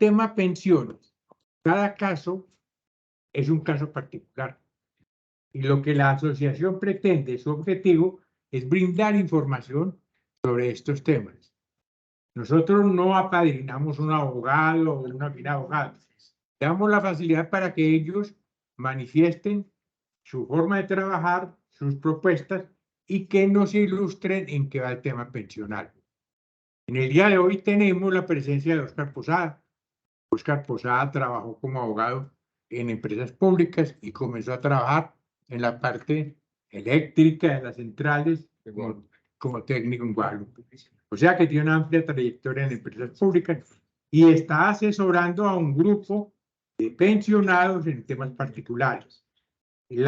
tema pensiones, cada caso es un caso particular. Y lo que la asociación pretende, su objetivo, es brindar información sobre estos temas. Nosotros no apadrinamos un abogado o una abogada. Damos la facilidad para que ellos manifiesten su forma de trabajar, sus propuestas y que nos ilustren en qué va el tema pensional. En el día de hoy tenemos la presencia de Óscar Posada. Óscar Posada trabajó como abogado en empresas públicas y comenzó a trabajar en la parte eléctrica de las centrales como técnico en Guadalupe. O sea que tiene una amplia trayectoria en empresas públicas y está asesorando a un grupo de pensionados en temas particulares. El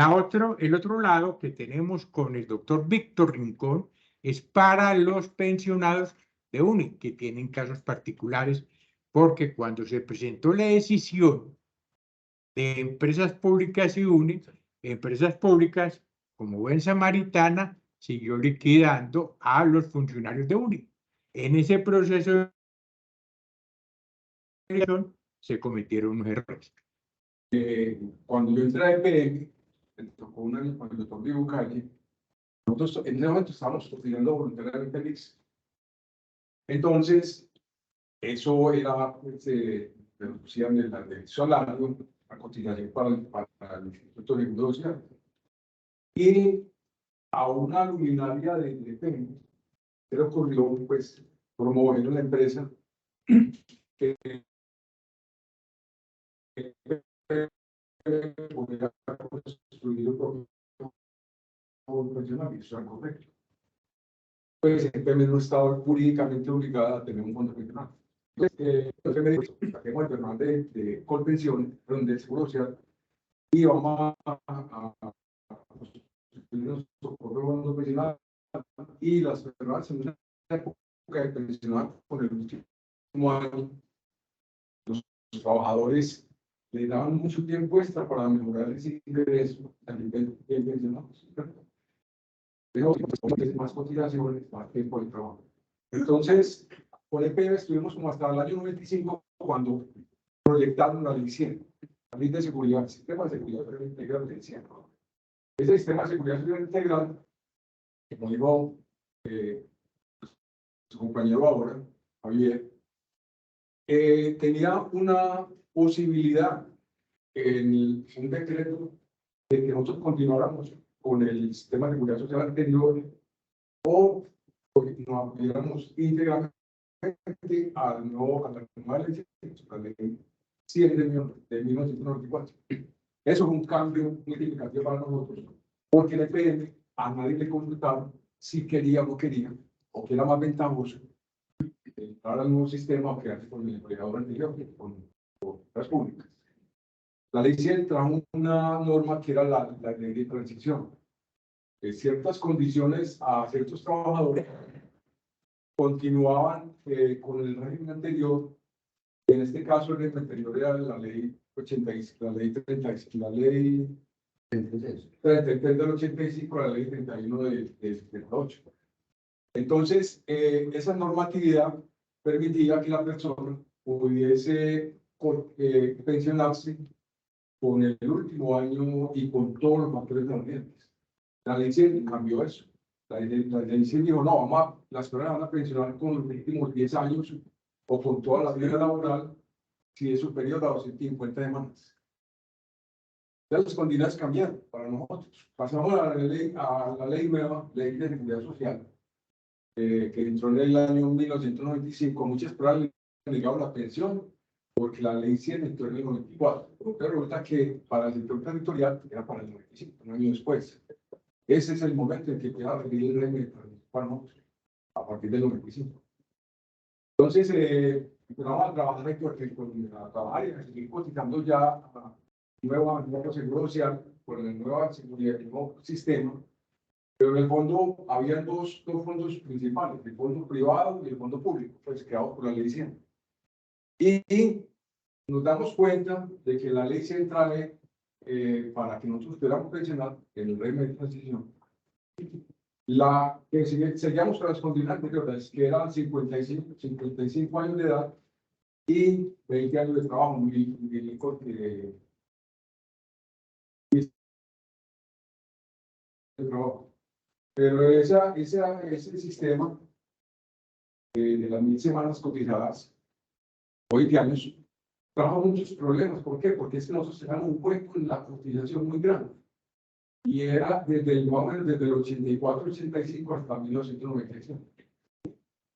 otro lado que tenemos con el doctor Víctor Rincón es para los pensionados de UNI, que tienen casos particulares, porque cuando se presentó la decisión de empresas públicas y UNI, empresas públicas, como buen samaritana, siguió liquidando a los funcionarios de UNI. En ese proceso se cometieron unos errores. Cuando yo entré a EPM, me tocó un año con el doctor Diego Calle, nosotros en ese momento estábamos coordinando voluntariamente el ICS. Entonces, eso era, reducían el salario, la cotización para el Instituto de Seguro Social. Y a una luminaria de EPM se le ocurrió, pues, promover en la empresa que podía construir un pensionario, eso era correcto. Pues EPM no estaba jurídicamente obligada a tener un fondo pensional. Entonces me dijo, saquemos el personal de Colpensiones, donde el Seguro Social, y vamos a construir un fondo pensional, y las personas en una época de pensionar con el último año, los trabajadores le daban mucho tiempo extra para mejorar ese ingreso a nivel de pensionados. Pero más cotizaciones, más tiempo de trabajo. Entonces, con EPM estuvimos como hasta el año 95 cuando proyectaron la ley 100, la ley de seguridad, el sistema de seguridad integral del 100. Ese sistema de seguridad integral, como dijo su compañero ahora, Javier, tenía una posibilidad en un decreto de que nosotros continuáramos con el sistema de seguridad social anterior o nos apoyáramos íntegramente a la nueva ley, la ley 100 de 1994. Eso es un cambio muy significativo para nosotros, porque el EPM a nadie le consultaron si quería o no quería, o que era más ventajoso entrar al nuevo sistema o quedarse con el empleador anterior, con las públicas. La ley 100 trajo una norma que era la ley de transición. Ciertas condiciones a ciertos trabajadores continuaban con el régimen anterior. En este caso, el régimen anterior era la ley 85, la ley 36, la ley 33 del 85, la ley 31 del 78. Entonces, esa normatividad permitía que la persona pudiese pensionarse con el último año y con todos los factores corrientes. La ley 100 cambió eso. La ley 100 dijo, no, las personas van a pensionar con los últimos 10 años o con toda la vida laboral si es superior a 250 semanas. Entonces las condiciones cambiaron para nosotros. Pasamos a la ley nueva, ley de seguridad social, que entró en el año 1995. Muchas personas le negaron la pensión porque la ley 100 entró en el 94. Pero resulta que para el sector territorial era para el 95, un año después. Ese es el momento en que empieza a regir el régimen para nosotros, a partir del 95. Entonces, empezamos a trabajar a trabajar y a seguir cotizando ya a nuevo seguro social, con la nueva seguridad, el nuevo sistema. Pero en el fondo había dos fondos principales, el fondo privado y el fondo público, pues creados por la ley 100. Y nos damos cuenta de que la ley 100 trae, para que nosotros pudiéramos pensionar en el régimen de transición, que seguíamos con las condiciones anteriores, que eran 55 años de edad y 20 años de trabajo, de trabajo. Pero ese sistema de las 1000 semanas cotizadas, hoy 20 años, trajo muchos problemas. ¿Por qué? Porque es que nosotros teníamos un hueco en la cotización muy grande. Y era más o menos desde el 84, 85 hasta 1995.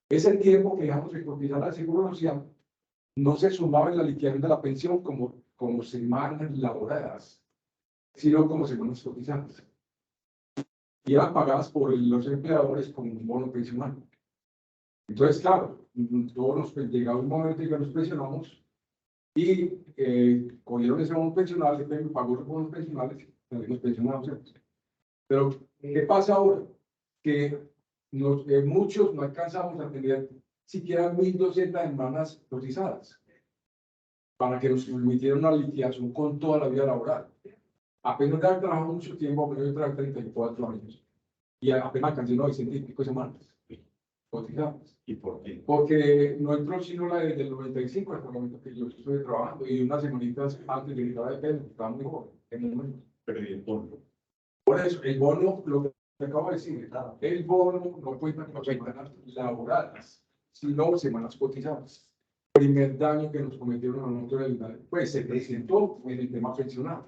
Ese tiempo que dejamos de cotizar al Seguro Social no se sumaba en la liquidación de la pensión como semanas laboradas, sino como semanas cotizadas. Y eran pagadas por los empleadores como un bono pensional. Entonces, claro, todos llegaba un momento en que nos pensionamos y cogieron ese bono pensional, el premio pagó los bonos pensionales, también nos pensionamos. Pero, ¿qué pasa ahora? Que muchos no alcanzamos a tener siquiera 1200 semanas cotizadas para que nos permitieran una liquidación con toda la vida laboral. Apenas de haber trabajado mucho tiempo, apenas de trabajar 34 años, y apenas alcancé 900 y pico semanas cotizadas. ¿Y por qué? Porque no entró sino la desde el 95 hasta el momento que yo estoy trabajando, y unas semanitas antes de entrar de pelo, estaba muy joven en el momento. Pero ¿y el bono? Por eso, el bono, lo que acabo de decir, el bono no cuenta con semanas laborales, sino semanas cotizadas. Primer daño que nos cometieron a nosotros, pues se presentó en el tema pensional.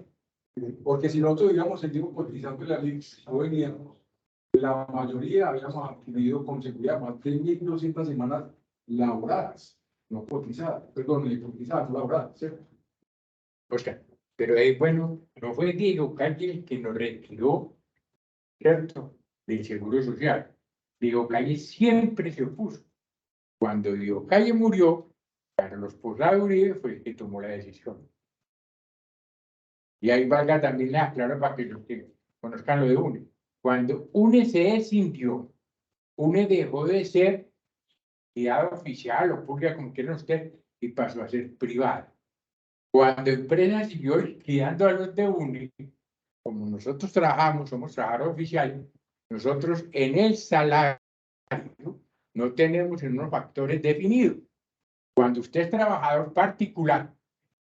Porque si nosotros, digamos, seguimos cotizando en la ley, no veníamos, la mayoría habíamos adquirido con seguridad más de 1200 semanas laboradas, no cotizadas, perdón, cotizadas, no laboradas, ¿cierto? Oscar, pero bueno, no fue Diego Calle el que nos retiró, ¿cierto?, del Seguro Social. Diego Calle siempre se opuso. Cuando Diego Calle murió, Carlos Posada Uribe fue el que tomó la decisión. Y ahí valga también la claro para que los que conozcan lo de UNE. Cuando UNE se escindió, UNE dejó de ser entidad oficial o pública, como quieran usted, y pasó a ser privada. Cuando empresa siguió liquidando a los de UNE, como nosotros trabajamos, somos trabajadores oficiales, nosotros en el salario no tenemos en unos factores definidos. Cuando usted es trabajador particular,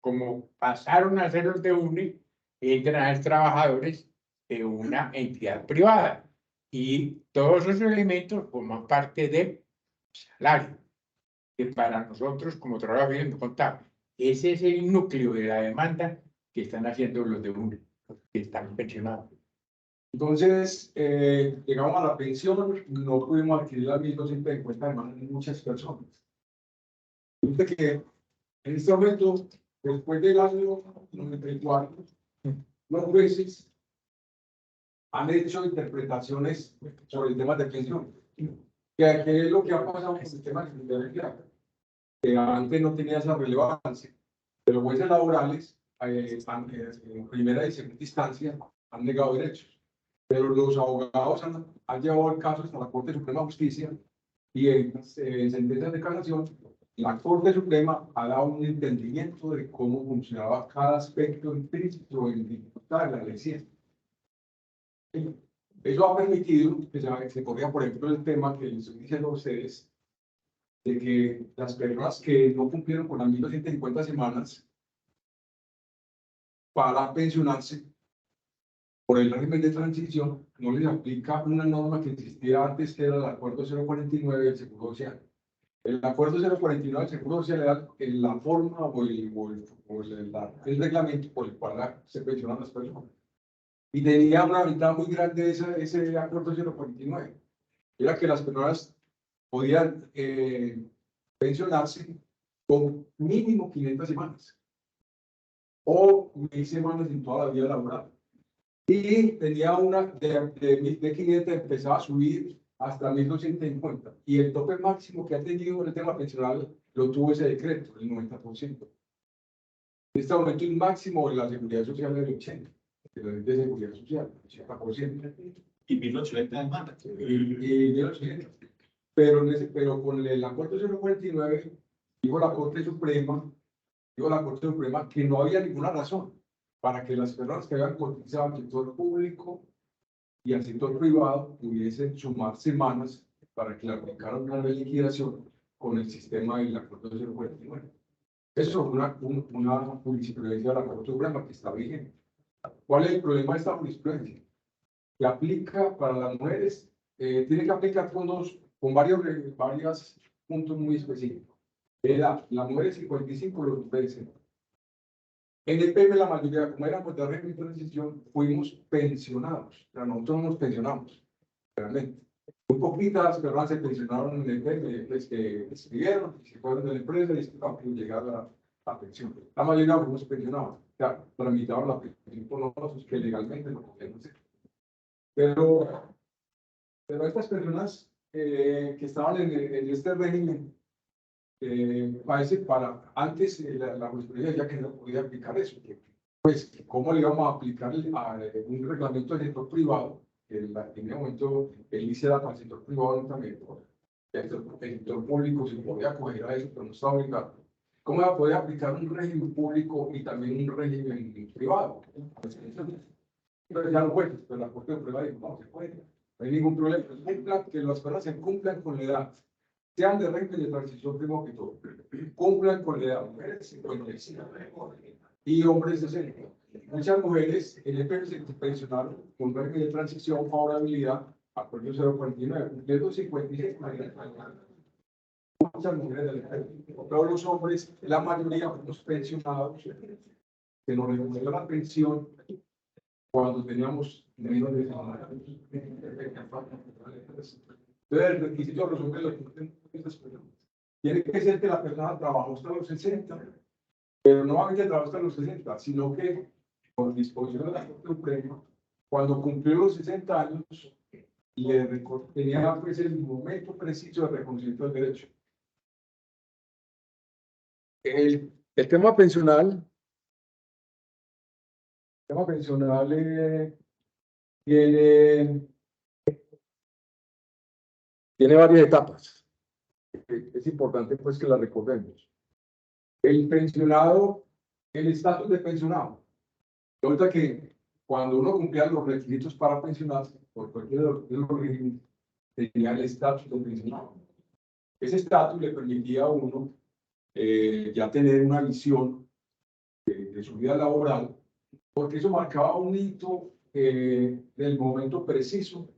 como pasaron a ser los de UNE, entran a ser trabajadores de una entidad privada. Y todos esos elementos forman parte del salario, que para nosotros, como trabajadores no contamos. Ese es el núcleo de la demanda que están haciendo los de UNE, que están pensionados. Entonces, llegamos a la pensión, no pudimos adquirir las 1250 semanas de muchas personas. Fíjate que en este momento, después del año 94, los jueces han hecho interpretaciones sobre el tema de pensión. ¿Qué es lo que ha pasado con el tema de fidelidad? Que antes no tenía esa relevancia. Pero los jueces laborales, en primera y segunda instancia, han negado derechos. Pero los abogados han llevado el caso hasta la Corte Suprema de Justicia y en sentencias de casación, la Corte Suprema ha dado un entendimiento de cómo funcionaba cada aspecto implícito en dificultad de la ley. Eso ha permitido que se corrija, por ejemplo, el tema que les estoy diciendo a ustedes, de que las personas que no cumplieron con las 1250 semanas para pensionarse por el régimen de transición, no les aplica una norma que existía antes, que era el Acuerdo 049 del Seguro Social. El Acuerdo 049 del Seguro Social era la forma o el reglamento por el cual se pensionan las personas. Y tenía una ventaja muy grande ese Acuerdo 049. Era que las personas podían pensionarse con mínimo 500 semanas o 1000 semanas en toda la vida laboral. Y tenía una de 500, empezaba a subir hasta 1250. Y el tope máximo que ha tenido en el tema pensional lo tuvo ese decreto, el 90%. En este momento el máximo de la seguridad social es el 80%. De seguridad social, 80%. Y 1800 semanas. Y 1800. Pero con el acuerdo 049, dijo la Corte Suprema que no había ninguna razón para que las personas que habían cotizado al sector público y al sector privado pudiesen sumar semanas para que le aplicaran una liquidación con el sistema del acuerdo 049. Eso es una jurisprudencia de la Corte Suprema que está vigente. ¿Cuál es el problema de esta jurisprudencia? Que aplica para las mujeres, tiene que aplicar con varios puntos muy específicos. La mujer es 55, los hombres 60. En el PM la mayoría, como éramos de régimen de transición, fuimos pensionados. O sea, nosotros no nos pensionamos, realmente. Muy poquitas personas se pensionaron en el PM, pues, que escribieron, y se fueron de la empresa y estaban por llegar a la pensión. La mayoría fuimos pensionados. O sea, tramitaron la pensión por nosotros, que legalmente lo podíamos hacer. Pero estas personas que estaban en este régimen, parece antes la jurisprudencia ya que no podía aplicar eso. Pues, ¿cómo le íbamos a aplicar a un reglamento del sector privado? En ese momento, el ICE era para el sector privado también. El sector público se podía acoger a eso, pero no estaba obligado. ¿Cómo se puede aplicar un régimen público y también un régimen privado? Pero ya no puede, pero la Corte de Prueba dijo, no se puede, no hay ningún problema. Que las personas se cumplan con la edad, sean de régimen de transición primero que todo, cumplan con la edad, mujeres 55 y hombres 60. Muchas mujeres en el PM se pensionaron con régimen de transición, favorabilidad, acuerdo 049, cumpliendo 56. Muchas mujeres del PM. Todos los hombres, la mayoría fuimos pensionados, que nos reconoció la pensión cuando teníamos menos de 10 años. Entonces, el requisito de los hombres lo cumplen estas personas. Tiene que ser que la persona trabajó hasta los 60, pero no solamente trabajó hasta los 60, sino que, por disposición de la Corte Suprema, cuando cumplió los 60 años, tenía pues, el momento preciso de reconocimiento del derecho. El tema pensional. El tema pensional tiene varias etapas. Es importante pues que la recordemos. El pensionado, el estatus de pensionado. Resulta que cuando uno cumplía los requisitos para pensionarse, por cualquier de los regímenes, tenía el estatus de pensionado. Ese estatus le permitía a uno ya tener una visión de su vida laboral, porque eso marcaba un hito del momento preciso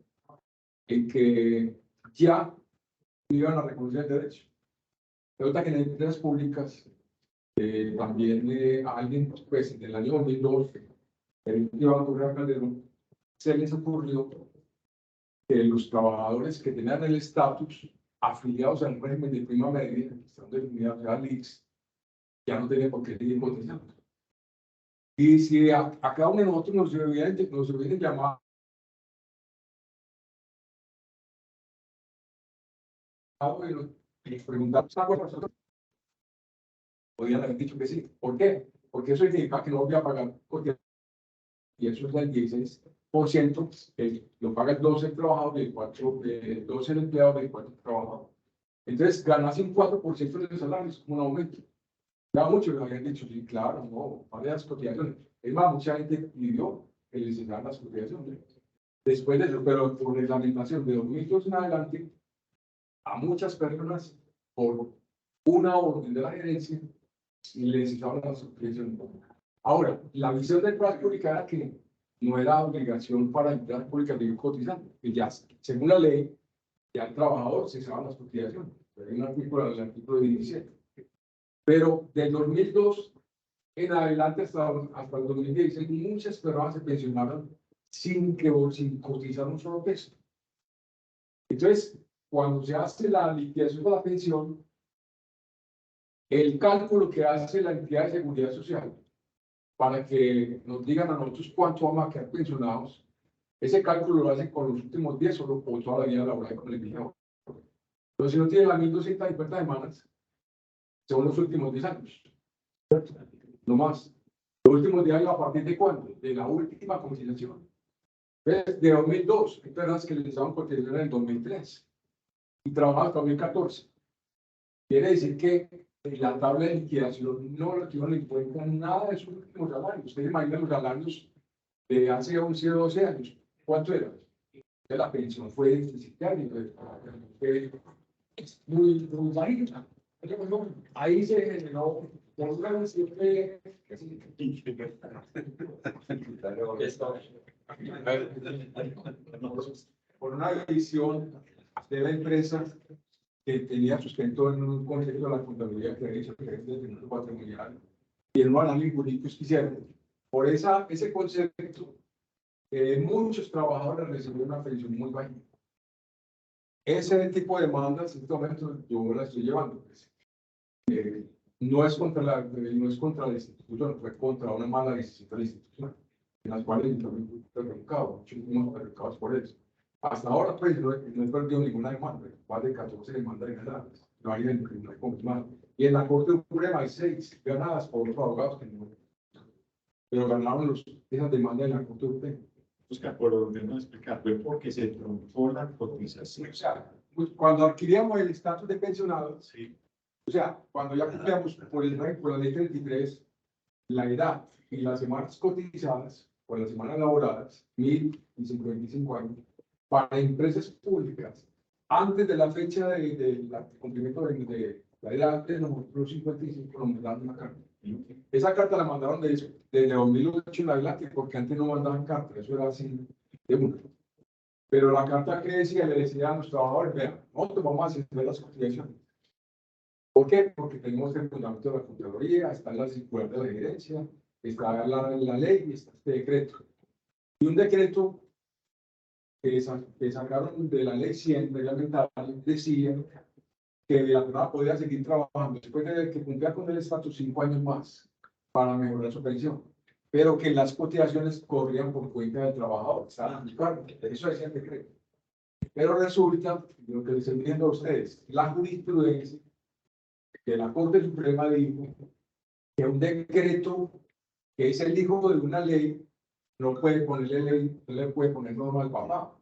en que ya iban a reconocer el derecho. Resulta que en las empresas públicas también alguien, pues en el año 2012, el Iván Correa Calderón, se les ocurrió que los trabajadores que tenían el estatus afiliados al régimen de prima media, que están definidos ya LICS, ya no tenían por qué seguir cotizando. Y si a cada uno de nosotros nos hubiesen llamado y nos preguntamos, podrían haber dicho que sí. ¿Por qué? Porque eso significa que no voy a pagar, y eso es el 16%, lo paga el 12 el trabajador, del 12 el empleado, del 4 el trabajador. Entonces, ganarse un 4% de salario es como un aumento. Ya muchos le habían dicho, sí, claro, no, vale las cotizaciones. Es más, mucha gente pidió que les hicieran las cotizaciones. Después de eso, pero por reglamentación de 2002 en adelante, a muchas personas, por una orden de la gerencia, les hicieron las cotizaciones. Ahora, la visión del plan pública era que no era obligación para entidades públicas de ir cotizando, que ya, según la ley, ya el trabajador se sabe las cotizaciones. Hay un artículo, el artículo 17. Pero del 2002 en adelante hasta el 2016, muchas personas se pensionaron sin cotizar un solo peso. Entonces, cuando se hace la liquidación de la pensión, el cálculo que hace la entidad de seguridad social para que nos digan a nosotros cuánto vamos a quedar pensionados, ese cálculo lo hacen con los últimos 10 o toda la vida laboral con el vigente. Entonces, si no tiene las 1.250 semanas, son los últimos 10 años. No más. Los últimos 10 años, ¿a partir de cuándo? De la última cotización. De 2002, hay personas que les estaban cotización en el 2003 y trabajaban hasta 2014. Quiere decir que la tabla de liquidación no lo tuvieron en cuenta nada de sus últimos salarios. Ustedes imaginan los salarios de hace 11 o 12 años. ¿Cuánto era? La pensión fue deficitaria, fue muy bajita. Ahí se generó por una visión por una visión de la empresa que tenía sustento en un concepto de la contabilidad que había hecho el gerente del Instituto Patrimonial y en un análisis jurídico que hicieron. Por ese concepto, muchos trabajadores recibieron una pensión muy baja. Ese tipo de demandas, en este momento, yo la estoy llevando. Pues. No es contra la institución, fue contra una mala decisión de la institución, en las cuales yo también fui perjudicado, muchos fuimos perjudicados por eso. Hasta ahora, pues, no he perdido ninguna demanda, más de 14 demandas ganadas, no hay confirmado. Y en la Corte Suprema hay 6 ganadas por los abogados que no. Pero ganaron esas demandas en la Corte Suprema. Oscar, por orden de explicar, fue porque se truncó la cotización. O sea, cuando adquiríamos el estatus de pensionados, Sí. o sea, cuando ya cumplíamos por la ley 33, la edad y las semanas cotizadas, o las semanas laboradas, 1055 años, para empresas públicas, antes de la fecha de cumplimiento de la edad de los 55, nos mandaron una carta. Esa carta la mandaron desde 2008 en adelante, porque antes no mandaban carta, eso era así de una. Pero la carta que decía, le decía a los trabajadores, vean, nosotros vamos a hacer las cotizaciones. ¿Por qué? Porque tenemos el fundamento de la Contraloría, está la circular de la gerencia, está la ley y está este decreto. Y un decreto que sacaron de la ley 100 reglamentaria decía que la persona podía seguir trabajando después de que cumplía con el estatus 5 años más para mejorar su pensión, pero que las cotizaciones corrían por cuenta del trabajador, estaban en el cargo, eso decía el decreto. Pero resulta, lo que les estoy diciendo a ustedes, la jurisprudencia de la Corte Suprema dijo que un decreto que es el hijo de una ley no puede ponerle ley, no le puede poner norma al papá.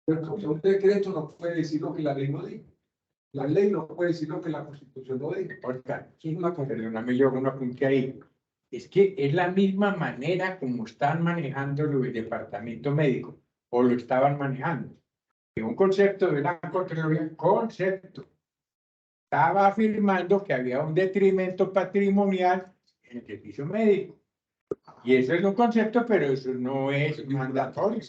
Pero un decreto no puede decir lo que la ley no dijo. La ley no puede decir lo que la Constitución no dijo. Ahorita, es una perdóname, yo una apunte ahí. Es que es la misma manera como están manejando el departamento médico, o lo estaban manejando. Que un concepto de la Contraloría, concepto, estaba afirmando que había un detrimento patrimonial en el servicio médico. Y eso es un concepto, pero eso no es mandatorio.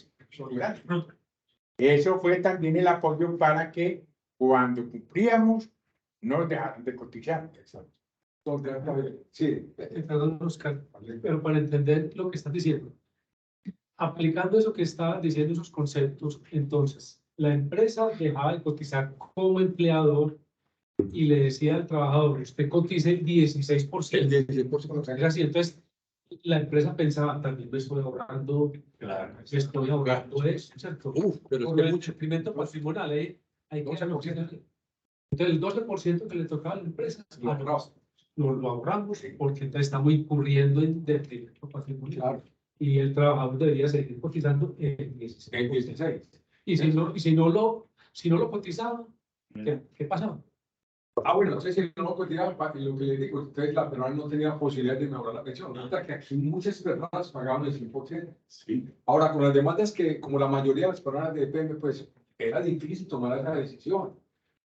Eso fue también el apoyo para que cuando cumplíamos nos dejaron de cotizar. Sí, Perdón, Oscar, pero para entender lo que estás diciendo, aplicando eso que estaban diciendo, esos conceptos, entonces, la empresa dejaba de cotizar como empleador y le decía al trabajador, usted cotice el 16%. Es así, entonces, la empresa pensaba, también me estoy ahorrando, Claro. me estoy ahorrando eso, ¿cierto? Pero Por el cumplimiento patrimonial, hay que entonces el 12% que le tocaba a la empresa, lo ahorramos porque entonces estamos incurriendo en detrimento patrimonial. claro. Y el trabajador debería seguir cotizando en 16%. En 16. Y si no lo cotizaban, ¿qué pasaba? Bueno, entonces si no cotizaba, lo que les digo, ustedes la persona no tenía posibilidad de mejorar la pensión. Resulta que aquí muchas personas pagaban el 100%. Sí. Ahora, con las demandas que, como la mayoría de las personas de EPM, pues era difícil tomar esa decisión,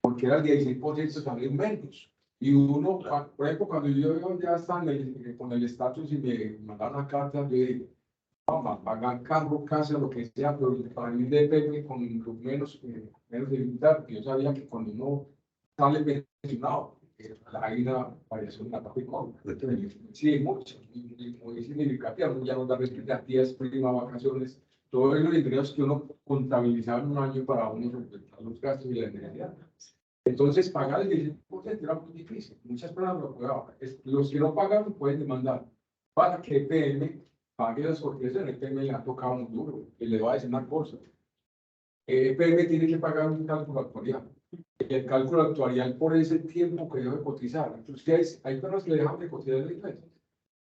porque era el 16% también menos. Y uno, por ejemplo, cuando yo ya estaba con el estatus y me mandaron una carta, yo dije, vamos a pagar carro, casa, lo que sea, pero para mí de EPM con menos dificultad, porque yo sabía que cuando uno sale pensionado, hay una variación en la parte económica. Sí, mucho, muy significativa, ya nos da días, prima, vacaciones, todos los ingresos que uno contabilizaba en un año para uno solventar los gastos y la necesidad. Entonces, pagar el 16% era muy difícil. Muchas personas lo pagaban. Los que no pagaron pueden demandar para que EPM pague las cotizaciones. EPM le ha tocado muy duro. Y le voy a decir una cosa. EPM tiene que pagar un cálculo actuarial. El cálculo actuarial por ese tiempo que debe de cotizar. Entonces, hay personas que le dejan de cotizar el ingreso.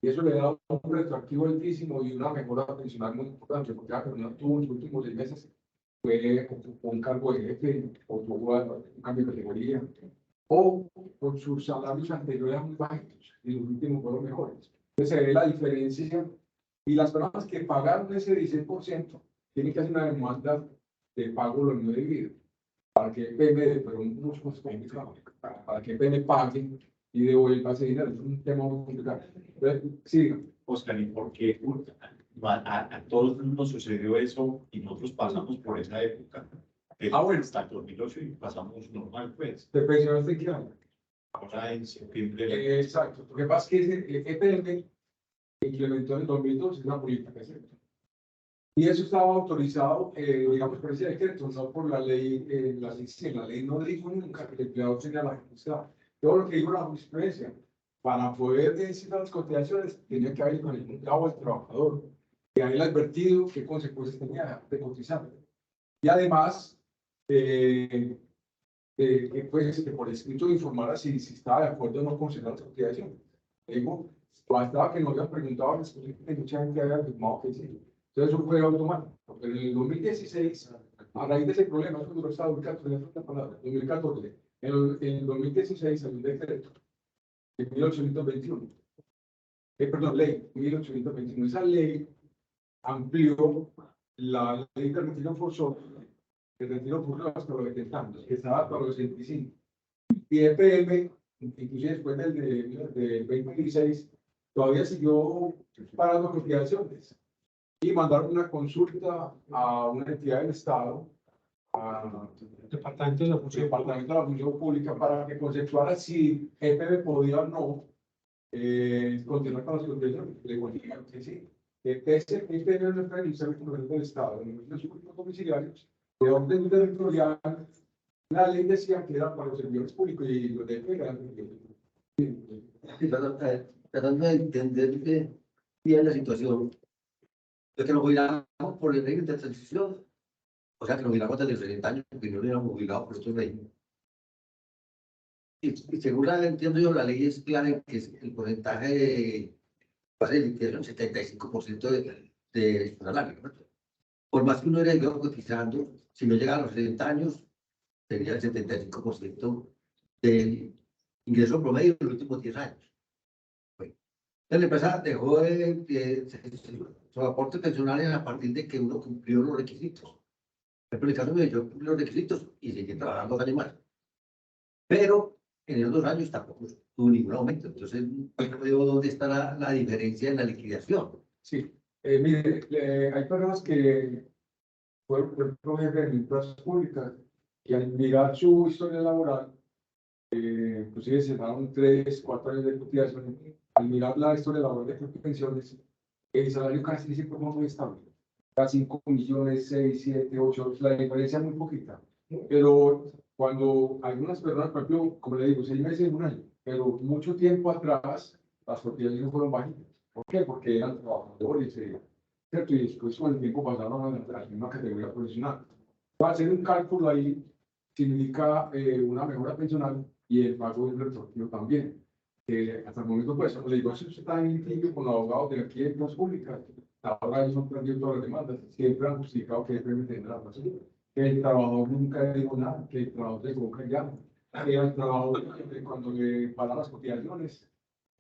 Y eso le da un retroactivo altísimo y una mejora pensional muy importante. Porque la persona tuvo en los últimos 6 meses fue un cargo de jefe, o tuvo un cambio de categoría, o por sus salarios anteriores muy bajos y los últimos fueron mejores. Entonces se ve la diferencia y las personas que pagaron ese 16% tienen que hacer una demanda de pago lo no debido. para que EPM, pero mucho más complicado, para que EPM pague y devuelva ese dinero. Es un tema muy complicado. Sí, Oscar, ¿y por qué a todos nos sucedió eso y nosotros pasamos por esa época? Bueno. Hasta el 2008 y pasamos normal, pues. ¿te pensionaste qué año? Ahora en septiembre. Exacto. Lo que pasa es que EPM implementó en el 2012 una política, ¿cierto? Y eso estaba autorizado, digamos, por ese decreto, no por la ley, la ley no dijo nunca que el empleador tenía la facultad. Todo lo que dijo la jurisprudencia, para poder decir las cotizaciones, tenía que haber con el empleado al trabajador, que haber advertido qué consecuencias tenía de cotizar. Y además, pues, que por escrito informara si estaba de acuerdo o no con la cotización. Digo, bastaba que nos habían preguntado, que mucha gente había afirmado que sí. Entonces eso fue automático, porque en el 2016, a raíz de ese problema, eso duró hasta 2014, en el 2016 salió un decreto de 1821, perdón, ley 1821. Esa ley amplió la ley de retiro forzoso, el retiro forzoso hasta los 70 años, que estaba hasta los 65. Y EPM, inclusive después del 2016, todavía siguió pagando cotizaciones. Y mandaron una consulta a una entidad del Estado, al Departamento de la Función Departamento de la Función Pública, para que conceptuara si EPM podía o no continuar con las cotizaciones. Le dijeron que sí. EPM no está en el Servicio del Estado, en los públicos domiciliarios, de orden territorial. La ley decía que era para los servidores públicos y los de EPM eran servidores públicos. Tratando de entender bien la situación, es que nos jubilamos por el régimen de transición, o sea que nos jubilamos desde los 60 años, porque no nos hubiéramos jubilado por otro régimen. Y según entiendo yo, la ley es clara en que el porcentaje de base de liquidación es 75% de salario, ¿no? Por más que uno hubiera ido cotizando, si no llega a los 60 años, sería el 75% del ingreso promedio de los últimos 10 años. Bueno, la empresa dejó sus aportes pensionales a partir de que uno cumplió los requisitos. Por ejemplo, en el caso de yo cumplí los requisitos y seguí trabajando 2 años más. Pero en esos 2 años tampoco tuvo ningún aumento. Entonces, no veo dónde está la diferencia en la liquidación. Sí, mire, hay personas que fueron jefes de empresas públicas y al mirar su historia laboral, inclusive se daron 3, 4 años de cotización. Al mirar la historia laboral de pensiones, el salario casi siempre fue muy estable. Casi 5 millones, 6, 7, 8, la diferencia es muy poquita. Pero cuando algunas personas, por ejemplo, como le digo, 6 meses, 1 año, pero mucho tiempo atrás, las cotizaciones fueron bajitas. ¿Por qué? Porque eran trabajadores, ¿cierto? Y después con el tiempo pasaron a la misma categoría profesional. Para hacer un cálculo ahí significa una mejora pensional y el pago del retroactivo también. Hasta el momento, pues, como le digo, eso está en litigio con los abogados de aquí de las públicas. Ahora ellos han perdido todas las demandas. Siempre han justificado que deben tener la razón. Que el trabajador nunca dijo nada, que el trabajador se quedó callado. Que el trabajador, cuando le pagan las cotizaciones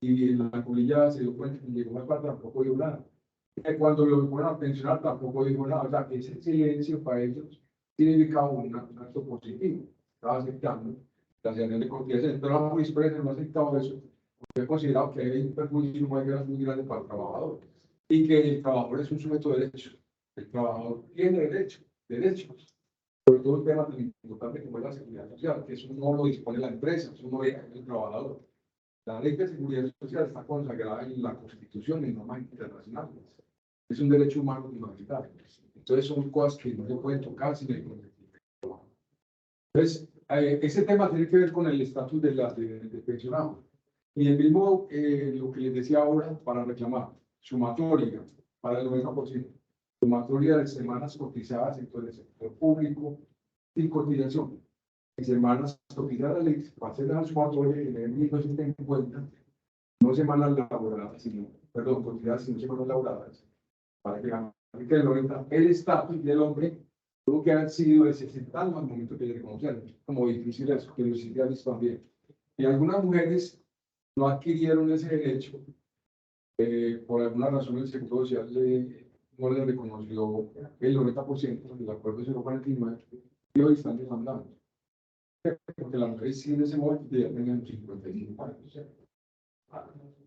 y la colilla se dio cuenta que llegó más parte, tampoco dijo nada. Que cuando lo fueron a pensionar, tampoco dijo nada. O sea, que ese silencio para ellos significaba un acto positivo. Estaba aceptando las acciones de cotizaciones. Pero la jurisprudencia no ha aceptado eso. Porque ha considerado que hay un perjuicio muy grande para el trabajador. Y que el trabajador es un sujeto de derechos. El trabajador tiene derechos. Sobre todo un tema tan importante como es la seguridad social, que eso no lo dispone la empresa, eso no lo dispone el trabajador. La ley de seguridad social está consagrada en la Constitución y en normas internacionales. Es un derecho humano fundamental. Entonces son cosas que no se pueden tocar sin el consentimiento. Entonces, ese tema tiene que ver con el estatus del pensionado. Y el mismo, lo que les decía ahora, para reclamar, sumatoria para el 90%. Sumatoria de semanas cotizadas en todo el sector público sin cotización. En semanas cotizadas, para hacer la sumatoria y tener 1.250, no semanas laboradas, sino, perdón, cotizadas sino semanas laboradas, para que el 90, el estatus del hombre tuvo que haber sido de 60 años al momento que le reconocieron, como difícil eso, que los sicilianos también. Y algunas mujeres no adquirieron ese derecho, por alguna razón el Seguro Social no le reconoció el 90% del acuerdo 049 y hoy están demandando. porque la mujer sí en ese momento ya tenían 55 años.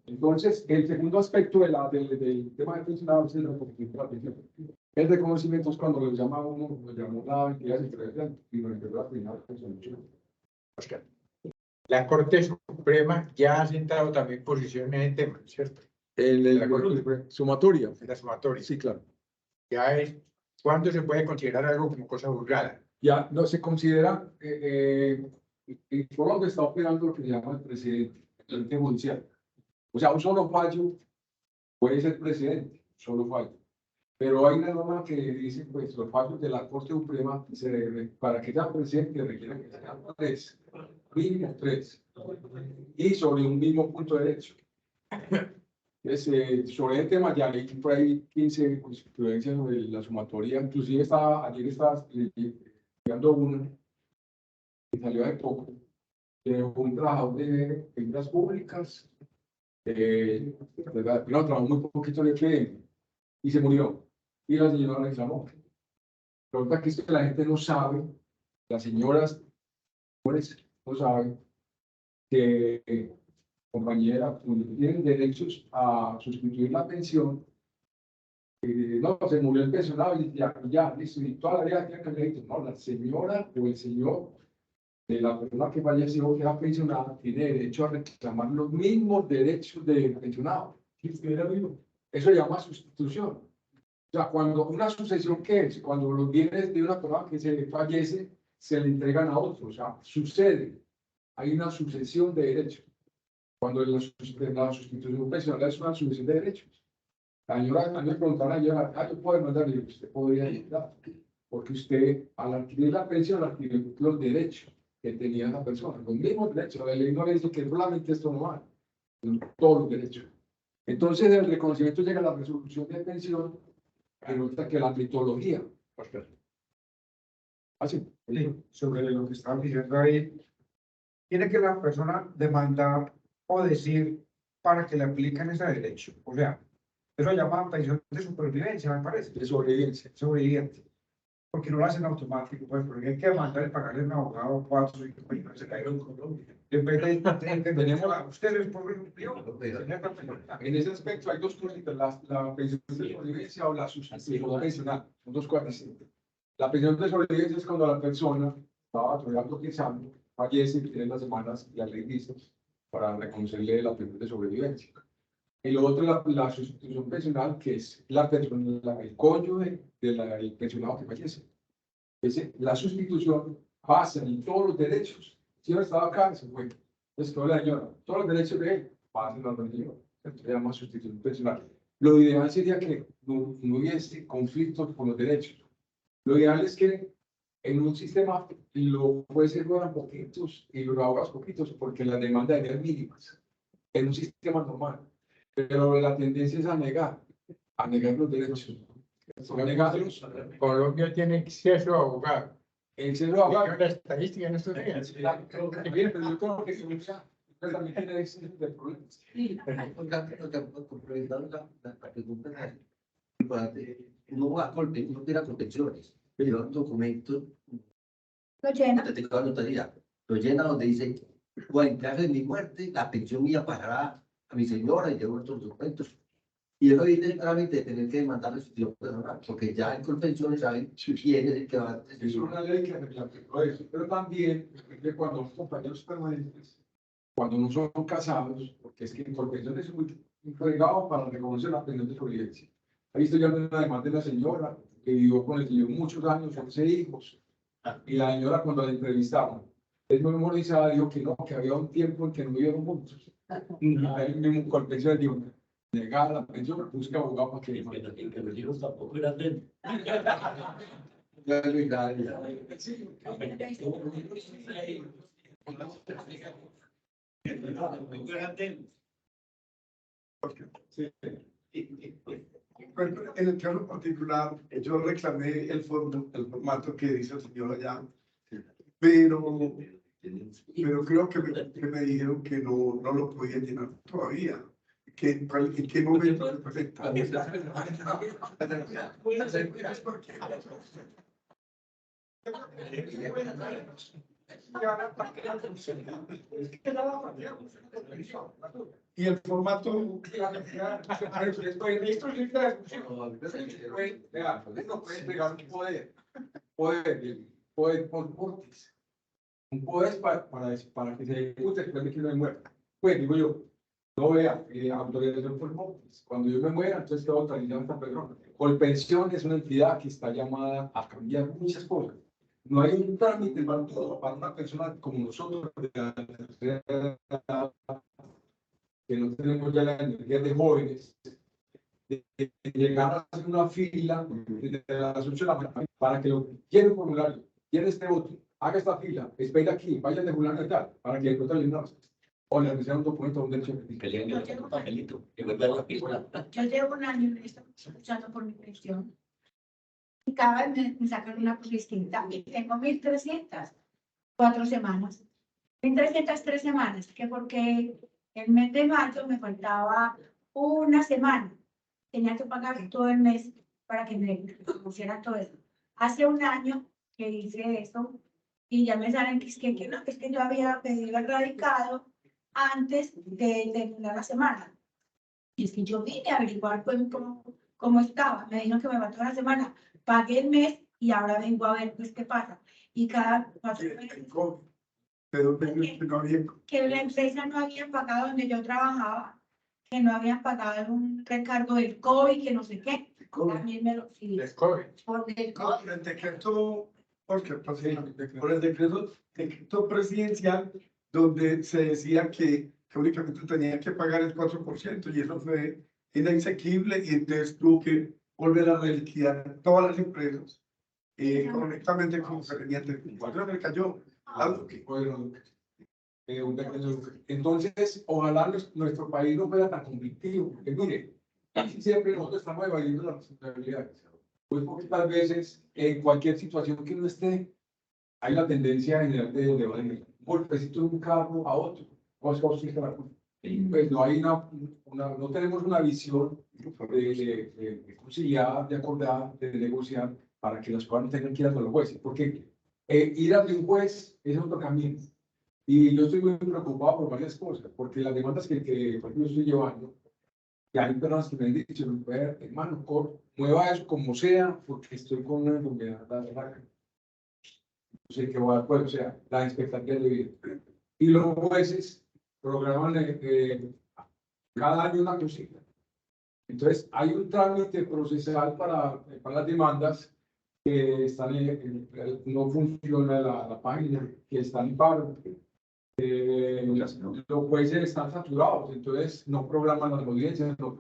Entonces, el segundo aspecto del tema de pensionados es la pensión. El reconocimiento es cuando lo llama uno, lo llamó la entidad secretaria y lo envió a final. Oscar. La Corte Suprema ya ha sentado también posición en el tema, ¿cierto? Sumatoria. En la sumatoria. Sí, claro. Ya es cuándo se puede considerar algo como cosa juzgada. Ya no se considera, en Colombia está operando lo que se llama el presidente judicial. O sea, un solo fallo puede ser presidente, solo fallo. Pero hay una norma que dice, pues, los fallos de la Corte Suprema, para que sea presidente, requieren que sean 3, mínimo 3, y sobre un mismo punto de derecho. Sobre el tema ya hay por ahí 15 jurisprudencias sobre la sumatoria, inclusive ayer estaba estudiando una que salió hace poco, de un trabajador de figuras públicas, ¿verdad? Pero trabajó muy poquito en el FM y se murió. Y la señora reclamó. Resulta que es que la gente no sabe, las señoras no saben que compañera tienen derechos a sustituir la pensión. No, se murió el pensionado y ya, listo, y toda la vida tiene que haber dicho, no, la señora o el señor de la persona que falleció, que era pensionada, tiene derecho a reclamar los mismos derechos del pensionado. Si estuviera vivo. Eso se llama sustitución. O sea, cuando una sucesión, ¿qué es? Cuando los bienes de una persona que se fallece se le entregan a otro. O sea, sucede. Hay una sucesión de derechos. Cuando la sustitución pensional es una sucesión de derechos. La señora, a mí me preguntaron ayer, yo puedo mandar, y usted podría ayudar. Porque usted, al adquirir la pensión, adquirió los derechos que tenía la persona. Los mismos derechos. La ley no le dice que solamente esto no vale. Todos los derechos. Entonces, el reconocimiento llega a la resolución de pensión. Resulta que la mitología. Así. Sí, sobre lo que estaban diciendo ahí, tiene que la persona demandar o decir para que le apliquen ese derecho. O sea, eso se llama pensión de supervivencia, me parece. De sobrevivencia. Sobreviviente. Porque no lo hacen automático, pues, porque hay que mandar y pagarle a un abogado 4 o 5 millones. Se cayó en Colombia. En vez de tenemos ustedes por En ese aspecto hay dos cositas, la pensión de sobrevivencia o la sustitución pensional, son dos cosas distintas. La pensión de sobrevivencia es cuando la persona estaba trabajando 15 años, fallece y tiene las semanas, la ley dice, para reconocerle la pensión de sobrevivencia. Y lo otro es la sustitución pensional, que es la persona, el cónyuge del pensionado que fallece. La sustitución pasa en todos los derechos. Si no estaba acá, se fue. Entonces, toda la señora, todos los derechos de él pasan a los niños. Esto se llama sustitución pensional. Lo ideal sería que no hubiese conflictos con los derechos. Lo ideal es que en un sistema lo fuese a poquitos y lo hagas poquitos, porque las demandas eran mínimas. En un sistema normal. Pero la tendencia es a negar los derechos. A negarlos. Colombia tiene exceso de abogados. Exceso de abogados. La estadística en estos días. Pero yo creo que también tiene exceso de problemas. Complementando la pregunta, uno va a uno tira contenciones, pero un documento Lo llena. certificado de notaría, lo llena donde dice, o en caso de mi muerte, la pensión mía pasará a mi señora y llevo otros documentos. Y eso viene el trámite de tener que demandar la sustitución personal, porque ya en convenciones saben quién es el que va a Es una ley que arregló eso, pero también que cuando los compañeros permanentes, cuando no son casados, porque es que en convenciones es muy fregado para reconocer la pensión de sobrevivencia. Ahí estoy ya una demanda de la señora que vivió con el señor muchos años, 11 hijos, y la señora cuando la entrevistaban, es muy memorizada, dijo que no, que había un tiempo en que no vivieron juntos. Ahí mismo convenciones dijo, negada la pensión, busca abogado para que los hijos tampoco eran de En el caso particular, yo reclamé el formato que dice el señor allá, pero creo que me dijeron que no lo podía llenar todavía. ¿En qué momento se presenta? Y el formato, Uno puede entregar un poder por cortes. Un poder para que se ejecute después de que uno muera. Pues digo yo, no vea, autorización por cortes. Cuando yo me muera, entonces quedo autorizado a esta persona. Colpensión es una entidad que está llamada a cambiar muchas cosas. No hay un trámite para una persona como nosotros, que no tenemos ya la energía de jóvenes, de llegar a hacer una fila desde las 8 de la mañana para que lo quiera un formulario, quiera este otro, haga esta fila, espera aquí, vaya de fulano y tal, para que después le o le reciban un documento, un derecho Que le den un papelito, que vuelva a la fila. Yo llevo un año luchando por mi pensión. Y cada vez me sacan una cosa distinta. Y tengo 1.300, 4 semanas. 1.303 semanas, que porque el mes de mayo me faltaba una semana. Tenía que pagar todo el mes para que me pusiera todo eso. Hace un año que hice eso y ya me salen que es que no, es que yo había pedido el radicado antes de terminar la semana. Y es que yo vine a averiguar pues, cómo estaba. Me dijeron que me faltó una semana. Pagué el mes y ahora vengo a ver pues qué pasa. Y cada 4 meses. pero no había. Que la empresa no había pagado donde yo trabajaba, que no habían pagado un recargo del COVID, que no sé qué. También me lo sí, por el COVID. El decreto, porque pues, por el decreto presidencial, donde se decía que únicamente tenía que pagar el 4%, y eso fue inexequible, y entonces tuvo que volver a reliquidar todas las empresas correctamente como se venía. Cuando me cayó algo que entonces, ojalá nuestro país no fuera tan conflictivo, porque mire, casi siempre nosotros estamos evadiendo las responsabilidades. Muy poquitas veces, en cualquier situación que uno esté, hay la tendencia general de evadir. Un golpecito de un carro a otro, pues no hay no tenemos una visión de conciliar, de acordar, de negociar, para que las cosas no tengan que ir a los jueces, porque ir a un juez es otro camino. Y yo estoy muy preocupado por varias cosas, porque las demandas que por ejemplo, estoy llevando, que hay personas que me han dicho, hermano, mueva eso como sea, porque estoy con una enfermedad rara. No sé qué va a hacer, o sea, la expectativa de vida. Y los jueces programan cada año una cosita. Entonces, hay un trámite procesal para las demandas que están no funciona la página, que están en paro. Los jueces están saturados, entonces no programan las audiencias, los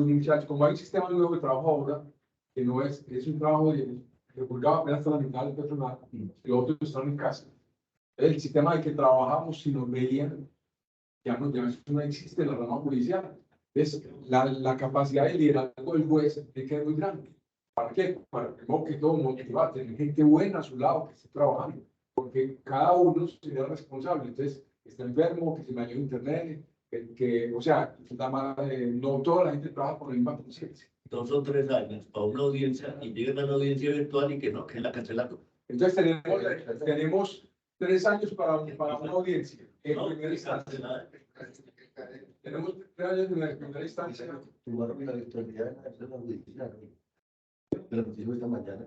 muchachos, como hay un sistema nuevo de trabajo ahora, que no es un trabajo de juzgado apenas hasta la mitad del personal, y otros están en casa. El sistema de que trabajamos, si nos veían, ya no existe en la rama judicial. Es la capacidad de liderazgo del juez es que es muy grande. ¿Para qué? Para que todo motivar, tener gente buena a su lado que esté trabajando, porque cada uno será responsable. Entonces, está enfermo, que se me dañó internet, o sea, no toda la gente trabaja con la misma conciencia. 2 o 3 años para una audiencia y llegan a una audiencia virtual y que no, que la cancelaron. Entonces, tenemos 3 años para una audiencia en No, primera instancia. Tenemos 3 años en la primera instancia. Tomaron la virtualidad de la audiencia. Pero nos dijo esta mañana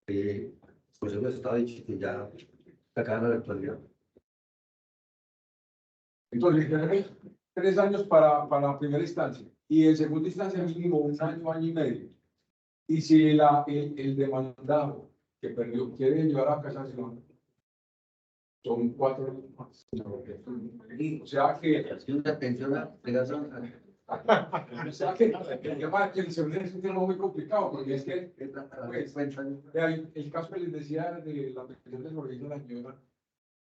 que pues eso estaba dicho que ya sacaban la virtualidad. Entonces, tenemos 3 años para primera instancia y en segunda instancia mínimo 1 año, año y medio. Y si el demandado que perdió quiere llevar a casación, son 4 años más. O sea que Si una pensión o sea que el tema de pensión es un tema muy complicado, porque es que pues, el caso que les decía de la pensión de Florida, la señora,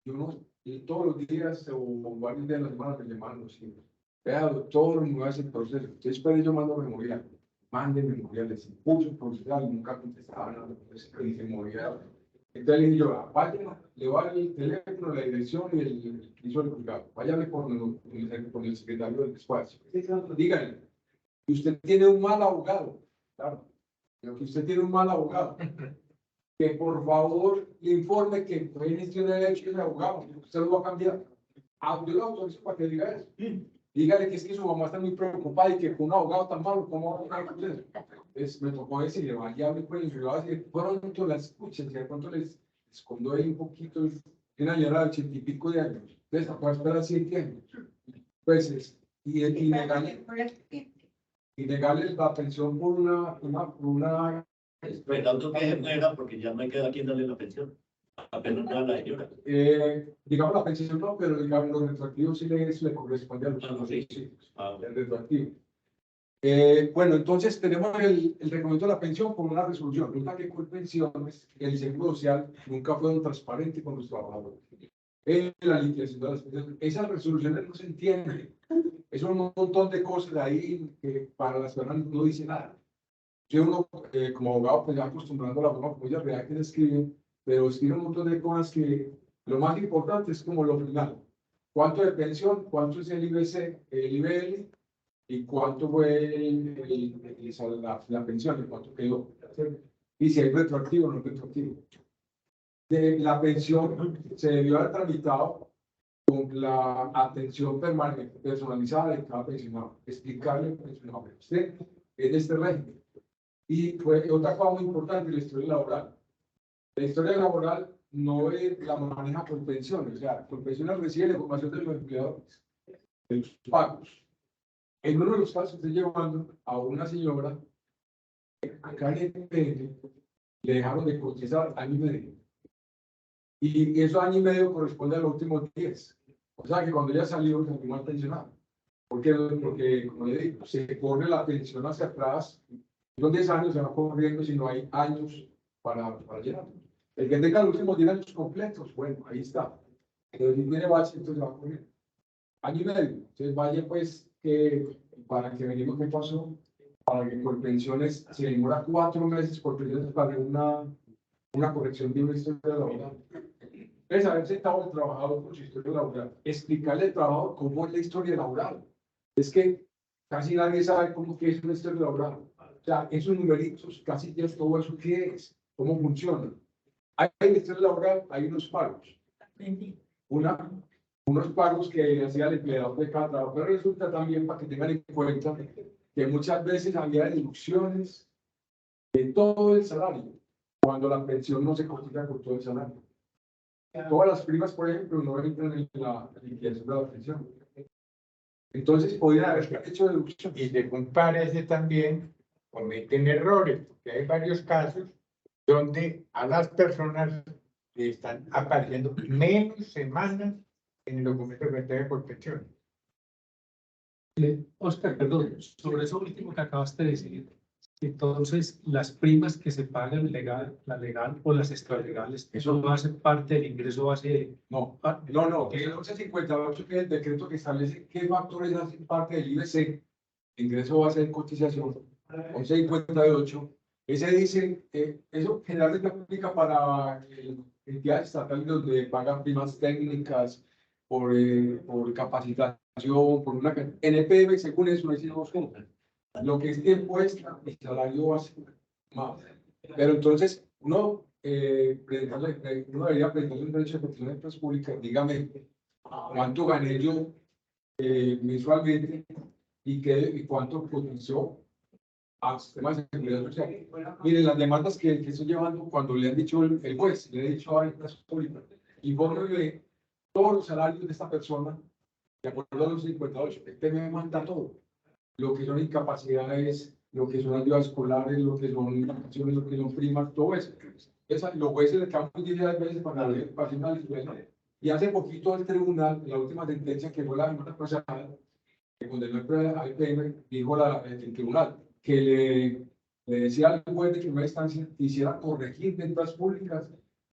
yo no, todos los días o varios días de la semana me llaman los hijos. Vea, doctor, no hace el proceso. Entonces, pero yo mando memorial. Manden memoriales. Impulso profesional, nunca contestaban nada. Entonces, dice memorial. Entonces le dije yo, vaya, le va el teléfono, la dirección y el piso del juzgado. Váyale con el secretario del despacho. Díganle, que usted tiene un mal abogado. Claro, que usted tiene un mal abogado. que por favor le informe que puede gestionar el derecho de abogado, usted lo va a cambiar. Yo lo autorizo para que diga eso. Dígale que es que su mamá está muy preocupada y que con un abogado tan malo, ¿cómo va a hablar de eso? Me tocó decirle, vaya, hable con el abogado, y de pronto la escuchen, si de pronto les escondo ahí un poquito, una señora de 80 y pico de años, entonces la puede esperar 7 años. Pues, y negarle la pensión por una Esperando que se muera porque ya no hay queda quien darle la pensión. Apenas da la señora. digamos la pensión no, pero digamos los retroactivos sí le corresponde a los Sí. hijos, Ah, el retroactivo. Bueno, entonces tenemos el reglamento de la pensión por una resolución. Resulta que con pensiones, el Seguro Social nunca fue transparente con los trabajadores. La liquidación de las pensiones, esas resoluciones no se entienden. Es un montón de cosas ahí que para las personas no dice nada. Yo uno, como abogado, pues ya acostumbrando a la forma como ella redacta y escribe, pero escribe un montón de cosas que lo más importante es como lo final. ¿Cuánto de pensión? ¿Cuánto es el IBC, el IBL? ¿Y cuánto fue la pensión? ¿Y cuánto quedó? Y si hay retroactivo o no retroactivo. La pensión se debió haber tramitado con la atención permanente, personalizada de cada pensionado. Explicarle al pensionado que usted es de este régimen. Y fue otra cosa muy importante, la historia laboral. La historia laboral no la maneja por pensiones, o sea, por pensiones recibe la información de los empleadores, de los pagos. En uno de los casos estoy llevando a una señora, acá en el PN, le dejaron de cotizar año y medio. Y esos años y medio corresponde a los últimos 10. O sea que cuando ella salió, se mal pensionada. Porque, como le digo, se corre la pensión hacia atrás. Los 10 años se va corriendo si no hay años para llenar. El que tenga los últimos 10 años completos, bueno, ahí está. Pero si tiene bache, entonces va a correr. Año y medio. Entonces vaya pues que para que veamos qué pasó, para que por pensiones se demora 4 meses por pensiones para una corrección de una historia laboral. Es haber sentado al trabajador con su historia laboral, explicarle al trabajador cómo es la historia laboral. Es que casi nadie sabe cómo que es una historia laboral. O sea, esos numeritos, casi ya todo eso qué es, cómo funciona. Hay en la historia laboral, hay unos pagos. Unos pagos que hacía el empleador de cada trabajo. Pero resulta también, para que tengan en cuenta, que muchas veces había deducciones de todo el salario, cuando la pensión no se cotiza con todo el salario. Todas las primas, por ejemplo, no entran en la liquidación de la pensión. Entonces, podrían haber hecho deducción. Y según parece también, cometen errores, porque hay varios casos donde a las personas le están apareciendo menos semanas en el documento que entrega por pensión. Oscar, perdón, sobre eso último que acabaste de decir. Entonces, las primas que se pagan la legal o las extralegales, eso no hace parte del ingreso base. No, el 1158, que es el decreto que establece qué factores hacen parte del IBC, ingreso base de cotización, 1158, ese dice, eso generalmente aplica para entidades estatales donde pagan primas técnicas por capacitación, por una NPM, según eso, no hicimos cosas. Lo que es impuesta, el salario base más. Pero entonces, uno debería presentarle un derecho de petición de empresas públicas, dígame cuánto gané yo mensualmente y cuánto cotizó a sistemas de seguridad social. Miren, las demandas que estoy llevando, cuando le han dicho el juez, le he dicho a empresas públicas, informe de todos los salarios de esta persona, de acuerdo a los 58, este me manda todo. Lo que son incapacidades, lo que son ayudas escolares, lo que son vacaciones, lo que son primas, todo eso. Los jueces le cambian 10 veces para hacer una liquidación. Y hace poquito el tribunal, la última sentencia que fue la semana pasada, que condenó al IPM, dijo el tribunal que le decía al juez de primera instancia que hiciera corregir de entradas públicas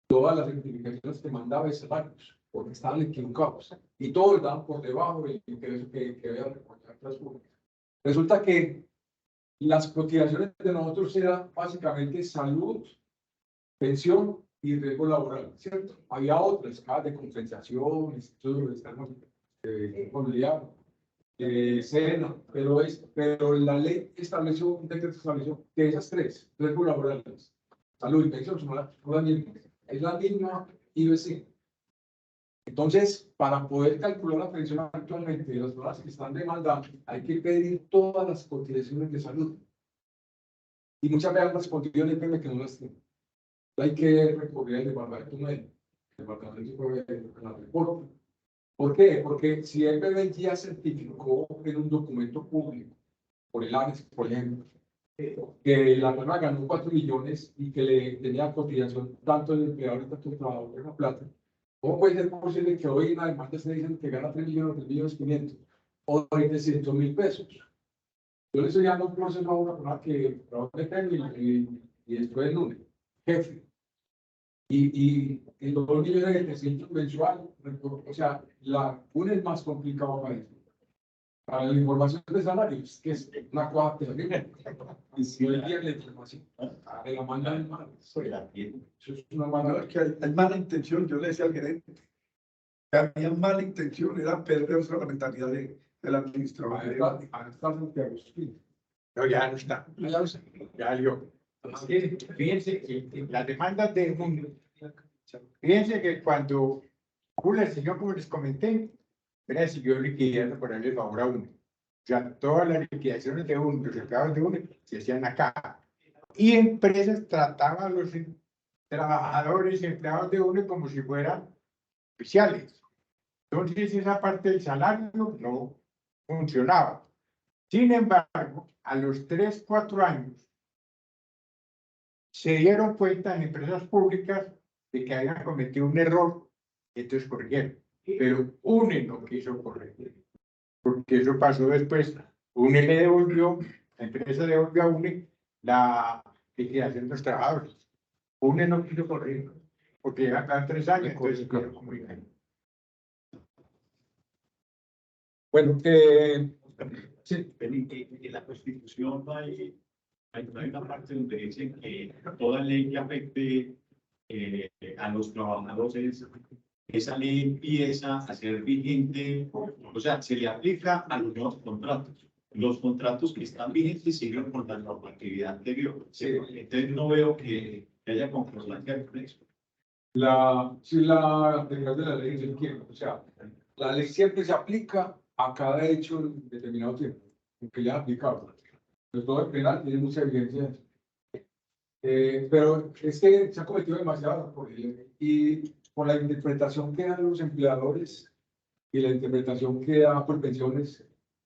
todas las certificaciones que mandaba de salarios, porque estaban equivocados. Y todos estaban por debajo del ingreso que había reportado entradas públicas. Resulta que las cotizaciones de nosotros eran básicamente salud, pensión y riesgo laboral, ¿cierto? Había otras, cajas de compensación, institutos familiar, SENA, pero la ley estableció, un decreto estableció que esas tres, riesgos laborales, salud y pensión son las mismas. Es la misma IBC. Entonces, para poder calcular la pensión actualmente de las personas que están demandando, hay que pedir todas las cotizaciones de salud. Y muchas veces las cotizaciones que no las tienen. Hay que recurrir al departamento médico, el departamento de la reporte. ¿Por qué? Porque si el EPB ya certificó en un documento público, por el ANES, por ejemplo, que la persona ganó 4 millones y que le tenía cotización tanto el empleador tanto el trabajador de la plata, ¿cómo puede ser posible que hoy en la demanda se dicen que gana 3 millones, 3 millones 500 o 300.000 pesos? Yo le estoy dando un proceso a una persona que trabaja y después el lunes, jefe. Y los 2 millones de 300 mensual, o sea, la UNE es más complicado para eso. Para la información de salarios, que es una cosa terrible. Y si hoy día la información de la manda del mal, eso es una No, mala. es que hay mala intención, yo le decía al gerente, que había mala intención, era perderse la mentalidad del administrador. No, ya no está. Ya salió. Es que, fíjense que las demandas de mundo. Fíjense que cuando Julio, el señor, como les comenté, era siguió liquidando por darle favor a uno. O sea, todas las liquidaciones de uno, los empleados de uno, se hacían acá. Y empresas trataban a los trabajadores y empleados de uno como si fueran oficiales. Entonces, esa parte del salario no funcionaba. Sin embargo, a los 3, 4 años, se dieron cuenta en empresas públicas de que habían cometido un error, y entonces corrigieron. Pero UNE no quiso corregir, porque eso pasó después. UNE le devolvió, la empresa devolvió a UNE la liquidación de los trabajadores. UNE no quiso corregir, porque ya cada 3 años, entonces quiero comunicar. Bueno, Sí, en la Constitución hay una parte donde dicen que toda ley que afecte a los trabajadores, esa ley empieza a ser vigente, o sea, se le aplica a los nuevos contratos. Los contratos que están vigentes siguen con la normatividad anterior. Entonces no veo que haya concordancia con eso. si la aplicación de la ley se quiere, o sea, la ley siempre se aplica a cada hecho en determinado tiempo, porque ya aplicado. El Código Penal tiene mucha evidencia. Pero es que se ha cometido demasiado por y por la interpretación que dan los empleadores y la interpretación que da por pensiones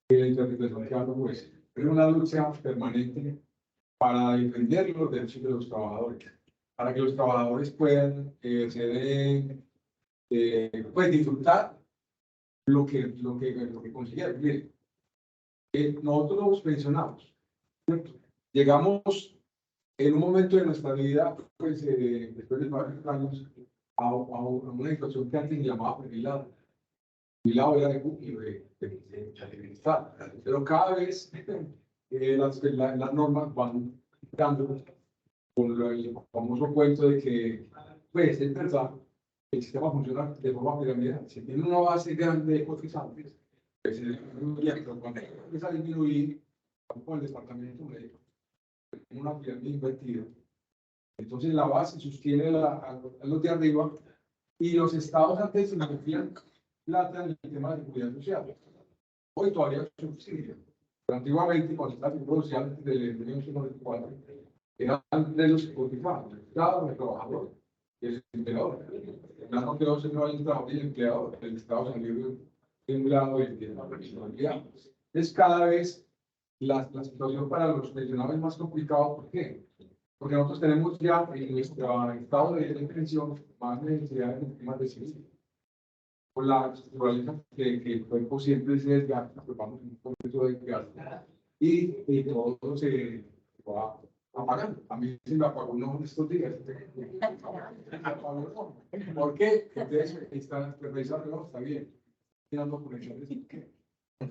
y la interpretación que dan los jueces. Es una lucha permanente para defender los derechos de los trabajadores, para que los trabajadores puedan pues, disfrutar lo que consiguieron. Miren, nosotros nos pensionamos, ¿cierto? Llegamos en un momento de nuestra vida, pues después de 40 años, a una situación que antes se llamaba jubilado. Jubilado era refugio de bienestar. Pero cada vez las normas van dando con el famoso cuento de que, pues, es verdad, el sistema funciona de forma piramidal. Si tiene una base grande de cotizantes, pues cuando empieza a disminuir, con el departamento médico, una pirámide invertida. Entonces la base sostiene a los de arriba y los estados antes se metían plata en el tema de seguridad social. Hoy todavía es subsidio. Pero antiguamente, cuando estaba el seguro social del 1994, eran de los cotizados, el Estado, el trabajador y el empleador. No quedó sino el trabajador y el empleador. El Estado salió de un lado y de la personalidad. Entonces cada vez la situación para los pensionados es más complicada. ¿Por qué? Porque nosotros tenemos ya en nuestro estado de pensión más necesidades de temas de ciencia. Por la naturaleza que el cuerpo siempre se desgasta, pues vamos en un proceso de desgaste. Y todo se va apagando. A mí se me apagó uno estos días. ¿Por qué? Entonces, está revisando, está bien. Tirando conexiones.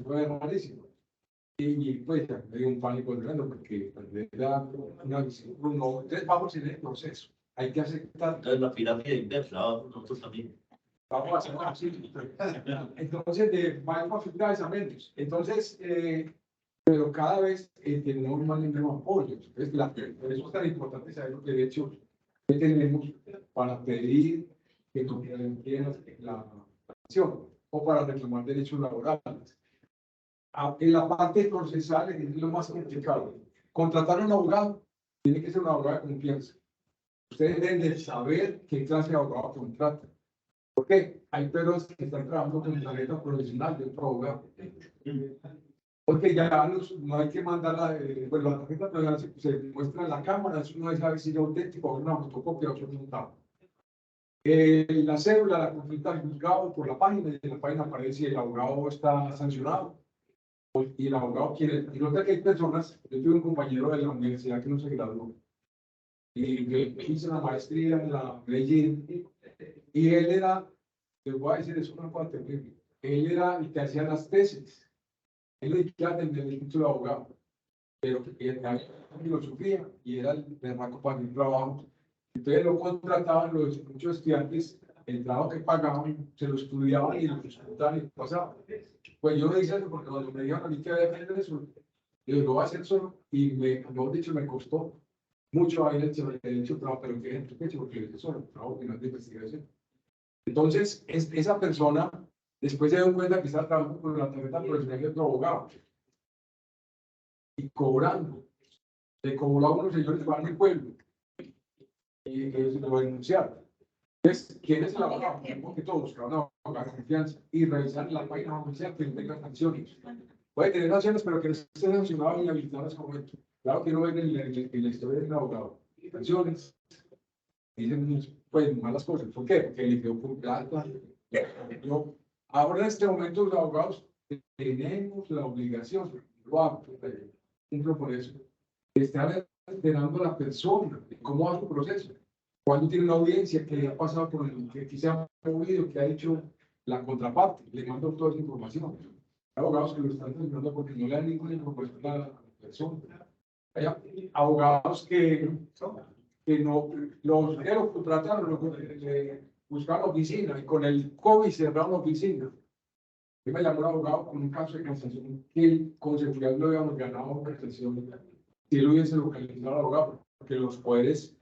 Fue rarísimo. Y pues me dio un pánico tremendo porque era una visión, no, entonces vamos en el proceso, hay que aceptar. Entonces la pirámide inversa, nosotros también. Vamos a hacerlo así. Entonces, vamos a filtrar a menos. Entonces, pero cada vez tenemos más y menos apoyo. Entonces, por eso es tan importante saber los derechos ¿Qué tenemos para pedir que nos entiendan la acción o para reclamar derechos laborales? En la parte procesal es lo más complicado. Contratar a un abogado tiene que ser un abogado de confianza. Ustedes deben de saber qué clase de abogado contratan. ¿Por qué? Hay perros que están trabajando con tarjeta profesional de otro abogado. Porque ya no hay que mandarla, pues la tarjeta profesional se muestra en la cámara, eso no es saber si es auténtico o una fotocopia o un montado. La cédula la consulta al juzgado por la página y en la página aparece si el abogado está sancionado y el abogado quiere. Y nota que hay personas, yo tuve un compañero de la universidad que no se graduó y que hizo una maestría en la Medellín y él era, les voy a decir, es una cosa terrible, él era el que hacía las tesis. Él le quedaba en el título de abogado, pero él lo sufría y era el berraco para el trabajo. Entonces lo contrataban muchos estudiantes, el trabajo que pagaban, se lo estudiaban y lo disputaban y pasaban. Pues yo no hice eso porque cuando me dijeron a mí que había que hacer eso, yo lo voy a hacer solo y mejor dicho, me costó mucho haber hecho trabajo, pero que es hecho porque lo hice solo, trabajo final de investigación. Entonces, esa persona después se dio cuenta que estaba trabajando con la tarjeta profesional de otro abogado y cobrando. Le cobró a unos señores que van al pueblo y se lo denunciaron. Entonces, ¿quién es el abogado? Porque todos, cada uno abogado de confianza y revisar la página oficial que no tenga sanciones. Puede tener sanciones, pero que no esté sancionado y habilitado en ese momento. Claro que no ven en la historia de un abogado. Sanciones, dicen pues malas cosas. ¿Por qué? Porque le quedó por plata. Ahora en este momento los abogados tenemos la obligación, cumplo por eso, de estar enterando a la persona de cómo va su proceso, cuando tiene una audiencia, que ha pasado por el que se ha movido, que ha hecho la contraparte, le mando toda esa información. Hay abogados que lo están terminando porque no le dan ninguna información a la persona. Hay abogados que no los contrataron, buscaron oficina y con el COVID cerraron oficina. Yo me llamó un abogado con un caso de casación que con seguridad no habíamos ganado casación si él hubiese localizado al abogado, porque los poderes,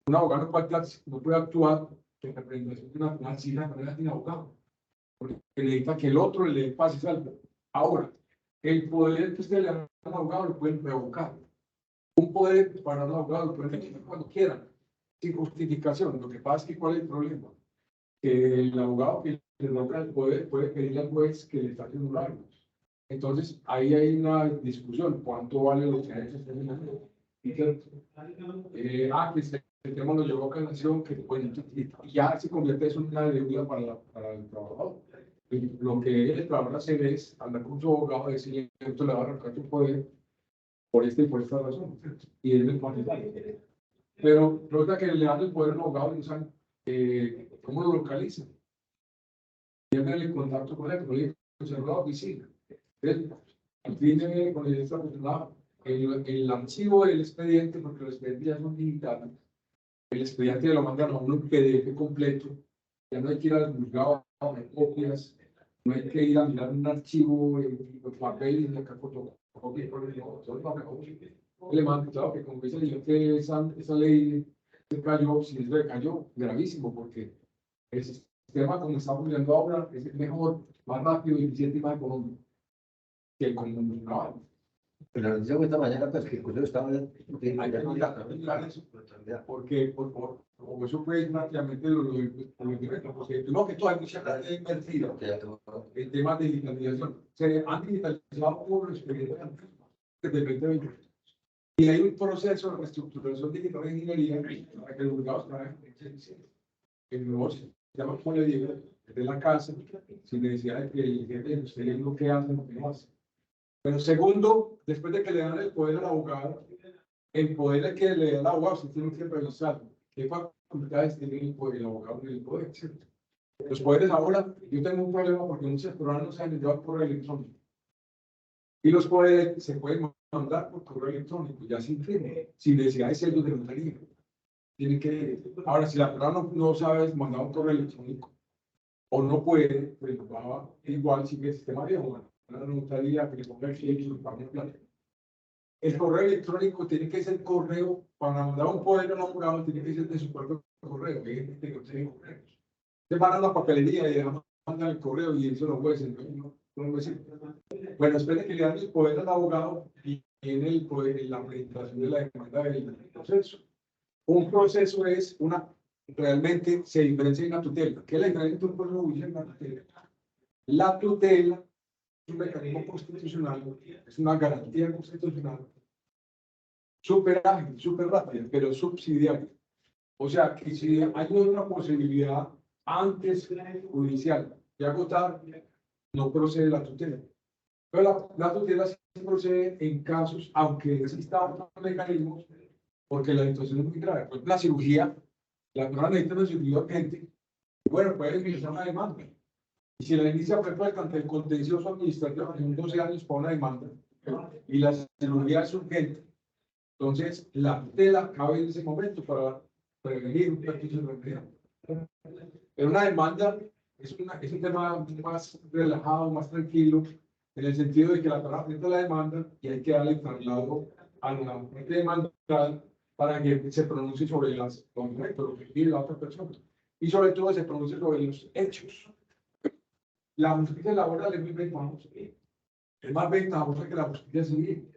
un abogado no puede actuar en representación de una financiera de manera sin abogado, porque necesita que el otro le pase algo. Ahora, el poder que usted le da a un abogado lo pueden revocar. Un poder para un abogado lo pueden revocar cuando quieran, sin justificación. Lo que pasa es que ¿cuál es el problema? Que el abogado que le revoca el poder puede pedirle al juez que le está haciendo daño. Entonces, ahí hay una discusión. ¿Cuánto vale lo que ha hecho este señor? Que el tema lo llevó a casación, que bueno, ya se convierte eso en una deuda para el trabajador. Y lo que el trabajador hace es andar con su abogado y decirle, esto le va a arrancar tu poder por esta y por esta razón. Y es el partidario. Pero resulta que le dan el poder al abogado y no saben cómo lo localizan. Tienen el contacto con él, cerró la oficina. Al fin con el extraordinario, el archivo del expediente, porque los expedientes ya son digitales, el expediente lo mandan a uno en PDF completo, ya no hay que ir al juzgado a ver copias, no hay que ir a mirar un archivo en papel y sacar fotocopias, le mando, claro que como dice el señor que esa ley se cayó, si se cayó, gravísimo, porque el sistema como está funcionando ahora es mejor, más rápido, eficiente y más económico que el comunicado. Pero la noticia esta mañana, pues que el Consejo estaba Hay que mirar eso, porque como eso fue rápidamente porque no que toda mucha plata invertida en temas de digitalización. Se han digitalizado por los expedientes desde el 2020. Y hay un proceso de reestructuración digital de ingeniería para que los juzgados trabajen en nuevos sistemas, como le digo, desde la casa, sin necesidad de que el jefe usted le diga qué hace o qué no hace. Pero segundo, después de que le dan el poder al abogado, el poder que le da al abogado, se tiene que revisar qué facultades tiene el abogado en el poder. ¿Cierto? Los poderes ahora, yo tengo un problema porque muchas personas no saben llevar correo electrónico. Y los poderes se pueden mandar por correo electrónico, ya sin necesidad de sellos de notaría. Tiene que, ahora, si la persona no sabe mandar un correo electrónico o no puede, pues igual sigue el sistema viejo. Una notaría que le ponga el sello y le pague plata. El correo electrónico tiene que ser correo, para mandar un poder a un abogado tiene que ser de su propio correo. Hay gente que no tiene correos. Se van a la papelería y mandan el correo y eso no puede ser. No puede ser. Bueno, después de que le dan el poder al abogado, viene el poder, la presentación de la demanda del proceso. Un proceso es realmente se diferencia de una tutela. ¿Qué es la diferencia entre un proceso judicial y una tutela? La tutela es un mecanismo constitucional, es una garantía constitucional súper ágil, súper rápida, pero subsidiaria. O sea, que si hay otra posibilidad antes judicial de agotar, no procede la tutela. Pero la tutela sí procede en casos, aunque existan otros mecanismos, porque la situación es muy grave. Por ejemplo, la cirugía, la persona necesita una cirugía urgente, bueno, puede iniciar una demanda. Y si la inicia perfecta ante el contencioso administrativo, en 12 años para una demanda, y la cirugía es urgente, entonces la tutela cabe en ese momento para prevenir un perjuicio de realidad. Pero una demanda es un tema más relajado, más tranquilo, en el sentido de que la persona presenta la demanda y hay que darle el traslado a la parte demandada para que se pronuncie sobre los defectos, lo que pide la otra persona. Y sobre todo se pronuncie sobre los hechos. La justicia laboral es muy ventajosa. Es más ventajosa que la justicia civil.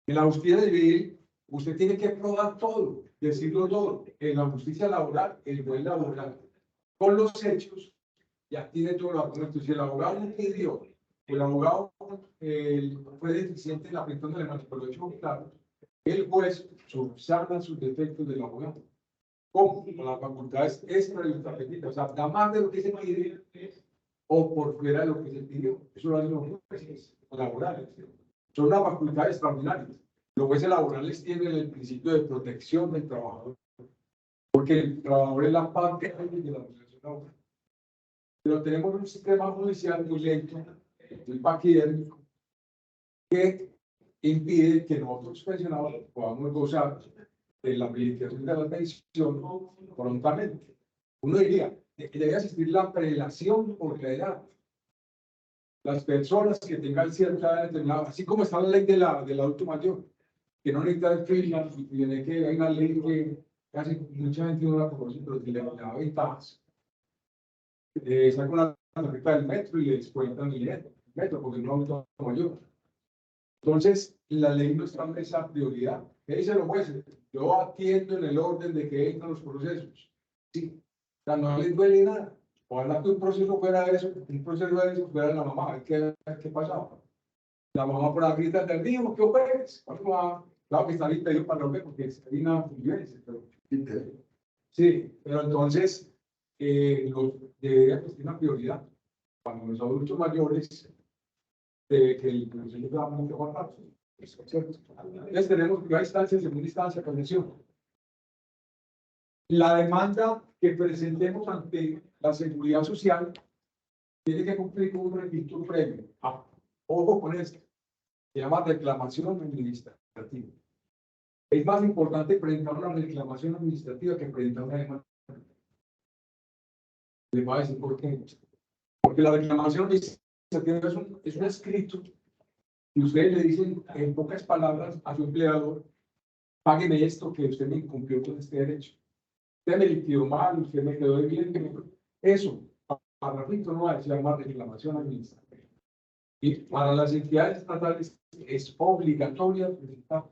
En la justicia civil, usted tiene que probar todo, decirlo todo. En la justicia laboral, el buen laboral, con los hechos, ya tiene todo lo argumentos. Si el abogado no pidió, el abogado fue deficiente en la presión de la demanda, pero lo hecho claro, el juez subsana sus defectos del abogado. ¿Cómo? Con las facultades extra y ultrapetidas. O sea, da más de lo que se pide o por fuera de lo que se pidió. Eso lo hacen los jueces laborales. Son una facultad extraordinaria. Los jueces laborales tienen el principio de protección del trabajador, porque el trabajador es la parte de la organización laboral. Pero tenemos un sistema judicial muy lento, muy paquidérmico, que impide que nosotros pensionados podamos gozar de la habilitación de la pensión prontamente. Uno diría que debe existir la prelación por la edad. Las personas que tengan cierta edad determinada, así como está la ley del adulto mayor, que no necesita el freelance, y tiene que hay una ley que casi mucha gente no la conoce, pero que le da ventajas. Saca una tarjeta del metro y le descuentan el metro, porque no es un adulto mayor. Entonces, la ley no establece esa prioridad. ¿Qué dicen los jueces? Yo atiendo en el orden de que entran los procesos. Sí, o sea, no les duele nada. Ojalá que un proceso fuera de eso, un proceso de eso fuera la mamá. ¿Qué pasaba? La mamá por la grita del niño, ¿qué operes? Claro que está bien pedido para romper porque hay una convivencia. Pero, sí, pero entonces debería existir una prioridad cuando los adultos mayores de que el proceso sea mucho más rápido. Entonces tenemos primera instancia, segunda instancia, convención. La demanda que presentemos ante la seguridad social tiene que cumplir con un requisito previo. Ojo con esto. Se llama reclamación administrativa. Es más importante presentar una reclamación administrativa que presentar una demanda. Les voy a decir por qué. Porque la reclamación administrativa es un escrito y ustedes le dicen en pocas palabras a su empleador: págueme esto que usted me incumplió con este derecho. Usted me liquidó mal, usted me quedó debiendo. Eso, para Rito no se llama reclamación administrativa. Y para las entidades estatales es obligatoria presentar.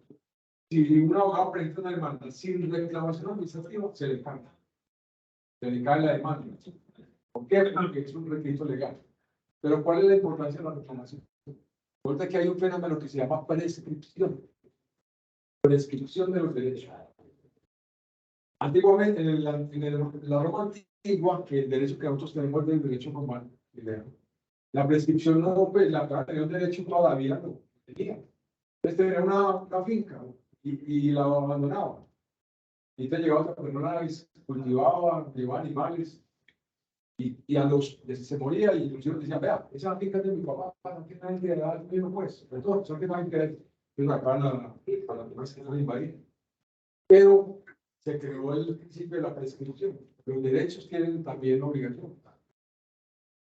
Si un abogado presenta una demanda sin reclamación administrativa, se le cae. Se le cae la demanda. ¿Por qué? Porque es un requisito legal. Pero ¿cuál es la importancia de la reclamación? Resulta que hay un fenómeno que se llama prescripción. Prescripción de los derechos. Antiguamente, en la Roma antigua, que el derecho que nosotros tenemos es el derecho formal, la prescripción no, pues la persona tenía un derecho todavía, no tenía. Entonces tenía una finca y la abandonaba. Y te llegaba otra persona, cultivaba, llevaba animales. Y a se moría y los hijos decían: vea, esa finca es de mi papá, no tiene nada que dar, mismo pues. Entonces, no tiene nada que ver, es una cana para las personas que están invadidas. Pero se creó el principio de la prescripción. Los derechos tienen también obligación.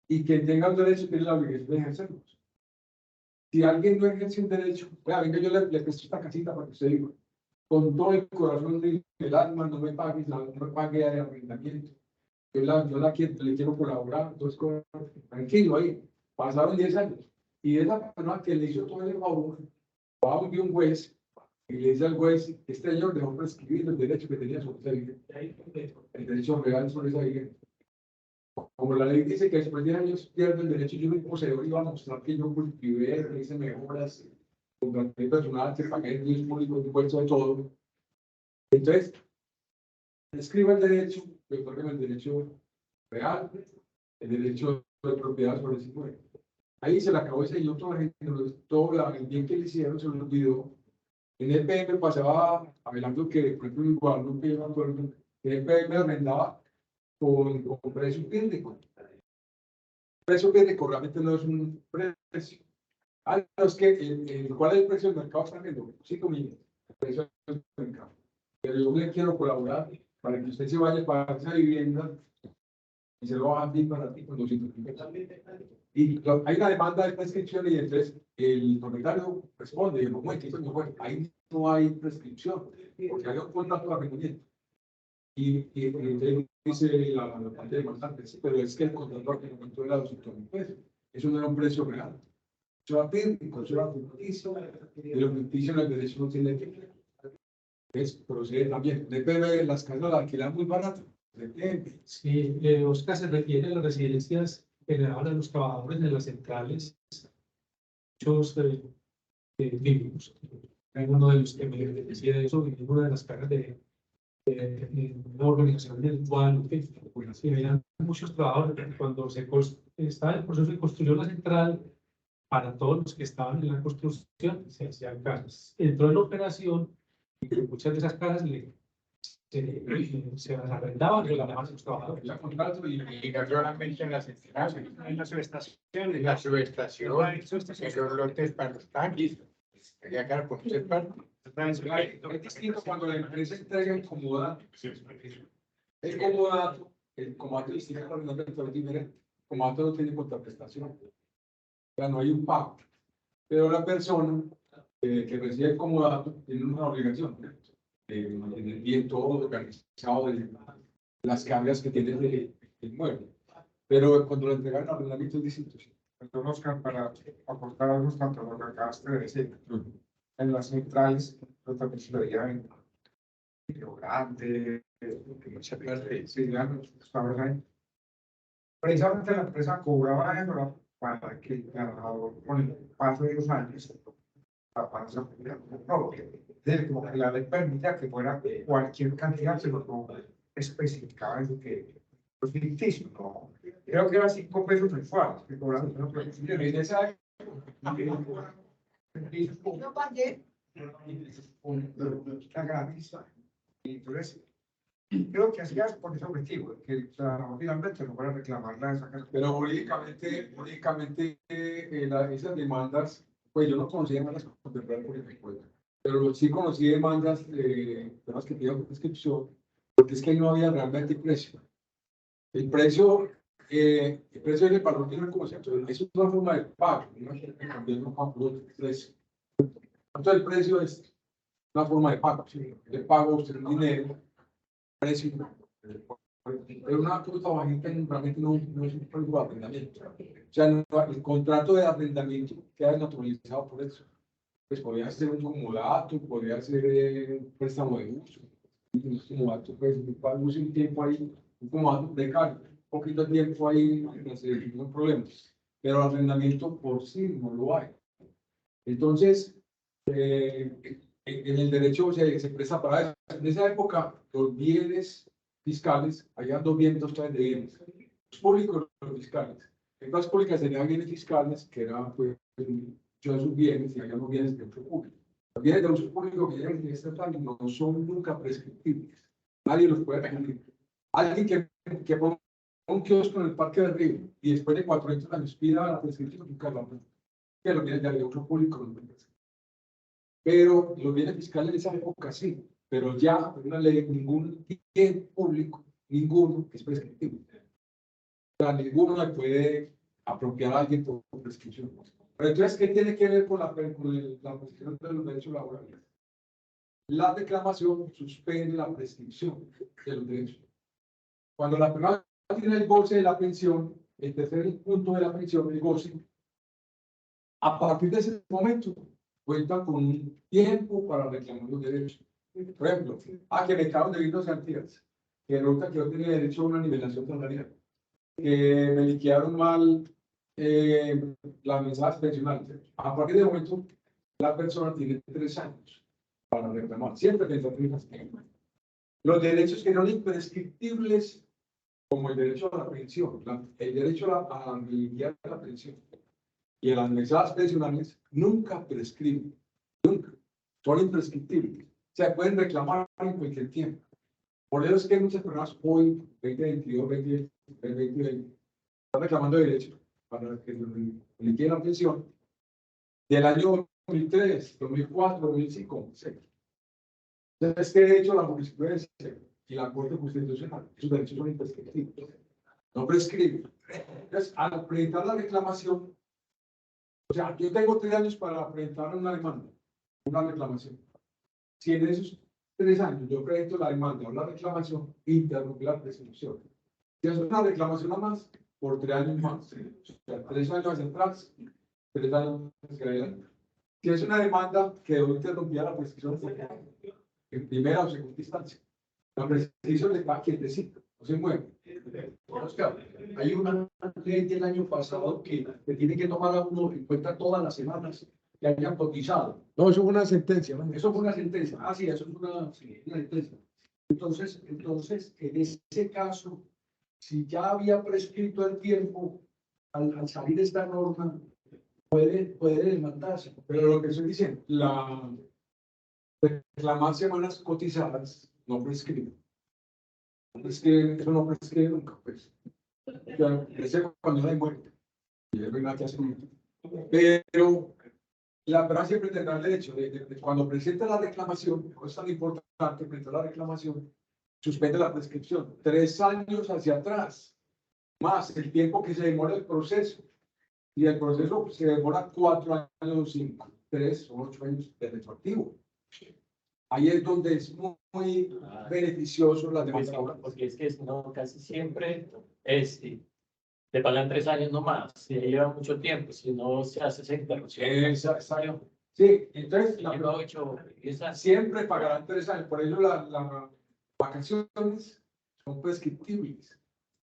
Y quien tenga un derecho tiene la obligación de ejercerlos. Si alguien no ejerce un derecho, vea, venga, yo le presto esta casita para que usted diga, con todo el corazón del alma, no me pague, no me pague de arrendamiento. Yo quiero, le quiero colaborar, dos cosas, tranquilo ahí. Pasaron 10 años. Y esa persona que le hizo todo el favor, va a un juez y le dice al juez, este señor dejó prescribir el derecho que tenía sobre esa vivienda. El derecho real sobre esa vivienda. Como la ley dice que después de 10 años pierde el derecho, yo me poseedor iba a mostrar que yo cultivé, que hice mejoras, contraté personal, que pagué servicios públicos, impuestos de todo. Entonces, escriba el derecho, que otorga el derecho real, el derecho de propiedad sobre ese inmueble. Ahí se le acabó ese y toda la gente, todo el bien que le hicieron se lo olvidó. En el PM pasaba, hablando que, por ejemplo, en Guadalupe, yo me acuerdo, que el PM arrendaba con precio público. Precio público realmente no es un precio. Ah, no, es que, ¿cuál es el precio del mercado? Está viendo 5 millones. El precio del mercado. Pero yo le quiero colaborar para que usted se vaya para esa vivienda y se lo va a dar para ti con 250. Y hay una demanda de prescripción y entonces el propietario responde, y no, ahí no hay prescripción, porque hay un contrato de arrendamiento. Y entonces dice la parte demandante, sí, pero es que el contrato de arrendamiento era 200.000 pesos. Eso no era un precio real. Eso era público, eso era ficticio, y lo ficticio en el derecho no tiene que procede también. Depende de las casas, la alquilan muy barato. Depende. Sí, Oscar se refiere a las residencias generadas a los trabajadores de las centrales, muchos vivos. Hay uno de los que me decía eso, y una de las caras de una organización del Guadalupe, y había muchos trabajadores. Cuando estaba en el proceso de construir la central, para todos los que estaban en la construcción, se hacían casas. Entró en la operación y muchas de esas casas se las arrendaban y las daban a los trabajadores. La contrato y no solamente en las centrales, en las subestaciones, en los lotes para los tanques. Quería cara por ser parte. Es distinto cuando la empresa entrega el comodato. El comodato es distinto para el diferente. El comodato no tiene contraprestación. O sea, no hay un pago. Pero la persona que recibe el comodato tiene una obligación de mantener bien todo organizado de las cargas que tiene el inmueble. Pero cuando lo entregan al arrendamiento es distinto. Don Oscar, para aportar algo tanto a lo que acabaste de decir, en las centrales, yo también se lo veía en Río Grande, muchas veces, sí, precisamente la empresa cobraba eso para que el trabajador, con el paso de los años, para esa propiedad propia. Entonces, como que la ley permitía que fuera cualquier cantidad, se lo especificaba en lo que es ficticio, ¿no? Creo que era 5 pesos mensuales que cobraban. En esa Yo pagué. Está gratis. Y entonces, creo que hacía por ese objetivo, que el trabajador finalmente no fuera a reclamarla esa casa. pero jurídicamente esas demandas, pues yo no conocía demandas contempladas por el recuerdo, pero sí conocí demandas de personas que pidieron prescripción, porque es que no había realmente precio. El precio es el valor que no concepto, eso es una forma de pago, no es que cambiar un pago de precio. Entonces el precio es una forma de pago, ¿sí? De pago usted un dinero, precio, pero una fruta bajita realmente no es un precio de arrendamiento. O sea, el contrato de arrendamiento queda naturalizado por eso. Pues podría ser un comodato, podría ser un préstamo de uso, un comodato, pues un tiempo ahí, un comodato precario, un poquito de tiempo ahí, no sé, ningún problema. Pero arrendamiento por sí no lo hay. Entonces, en el derecho se presta para eso. En esa época, los bienes fiscales, había dos clases de bienes, los públicos y los fiscales. En las públicas tenían bienes fiscales, que eran pues muchos de sus bienes, y había los bienes de uso público. Los bienes de uso público que llegan en este plan no son nunca prescriptibles. Nadie los puede cumplir. Alguien que ponga un kiosco en el Parque del Río y después de 400 años pida la prescripción, nunca lo hace. Que los bienes de uso público no pueden hacer. Pero los bienes fiscales de esa época sí, pero ya por una ley, ningún bien público, ninguno es prescriptible. O sea, ninguno le puede apropiar a alguien por prescripción. Pero entonces, ¿qué tiene que ver con la prescripción de los derechos laborales? La reclamación suspende la prescripción de los derechos. Cuando la persona tiene el goce de la pensión, el tercer punto de la pensión, el goce, a partir de ese momento cuenta con un tiempo para reclamar los derechos. Por ejemplo, que me acaban de ir 2 antías, que resulta que yo tenía derecho a una nivelación salarial, que me liquidaron mal las mensajes pensionales. A partir de momento, la persona tiene 3 años para reclamar, siempre que los derechos que son imprescriptibles, como el derecho a la pensión, el derecho a liquidar la pensión y a las mensajes pensionales, nunca prescriben, nunca, son imprescriptibles. O sea, pueden reclamar en cualquier tiempo. Por eso es que muchas personas hoy, 2022, 2020, están reclamando derechos para que liquiden la pensión del año 2003, 2004, 2005, 2006. Entonces, ¿qué derecho la jurisprudencia y la Corte Constitucional? Esos derechos son imprescriptibles. No prescriben. Entonces, al presentar la reclamación, o sea, yo tengo 3 años para presentar una demanda, una reclamación. Si en esos 3 años yo presento la demanda o la reclamación, interrumpe la prescripción. Si es una reclamación a más, por 3 años más. O sea, 3 años hacia atrás, 3 años hacia adelante. Si es una demanda que debo interrumpir la prescripción en primera o segunda instancia, la prescripción le va quietecito, no se mueve. Oscar, hay una ley del año pasado que tiene que tomar a uno en cuenta todas las semanas que hayan cotizado. No, eso fue una sentencia, ¿no? Eso fue una sentencia. Ah, sí, eso es una sentencia. Entonces, en ese caso, si ya había prescrito el tiempo, al salir esta norma, puede demandarse. Pero lo que estoy diciendo, la reclamar semanas cotizadas no prescribe. Es que eso no prescribe nunca, pues. Ya, ese cuando no hay muerte. Y no hay nada que hacer. Pero la persona siempre tendrá el derecho de cuando presenta la reclamación, es tan importante presentar la reclamación, suspende la prescripción. 3 años hacia atrás, más el tiempo que se demora el proceso. Y el proceso se demora 4 años, 5, 3 o 8 años de retroactivo. Ahí es donde es muy beneficioso la demanda. Porque es que no, casi siempre es, te pagan 3 años nomás, si lleva mucho tiempo, si no se hace esa interrupción. Exacto. Sí, entonces siempre siempre pagarán 3 años. Por ello las vacaciones son prescriptibles.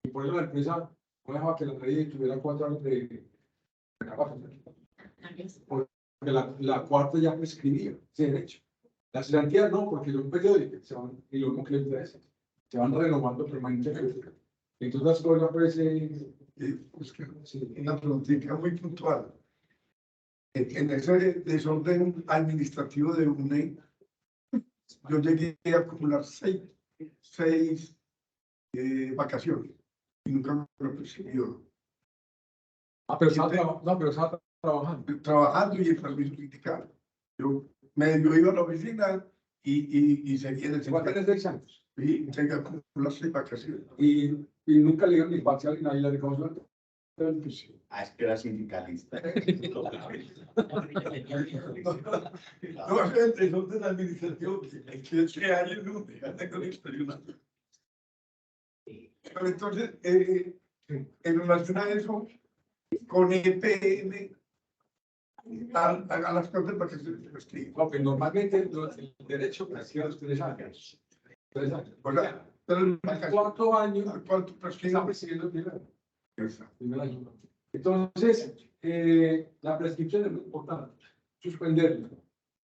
Y por eso la empresa no dejaba que la ley tuviera 4 años de trabajo. Porque la cuarta ya prescribía ese derecho. Las cesantías no, porque son periódicas, se van, y lo mismo que les interesa, se van renovando permanentemente. Entonces las cosas pues, una preguntita muy puntual. En ese desorden administrativo de UNE, yo llegué a acumular 6 vacaciones y nunca me lo persiguió. pero estaba trabajando. Trabajando y el servicio sindical. Yo iba a la oficina y seguía en el Se va a tener 6 años. y llegué a acumular 6 vacaciones. Y nunca le dieron ni parcial ni nadie le reconoció. Es que era sindicalista. No, el desorden administrativo, que 3 años no me tengo la experiencia. Pero entonces, en relación a eso, con EPM, a las cosas para que se prescriban. No, pues normalmente el derecho prescribe a los 3 años. 3 años. O sea, pero El 4º año ¿a cuánto está prescriban? prescribiendo el primer año. Entonces, la prescripción es muy importante, suspenderla,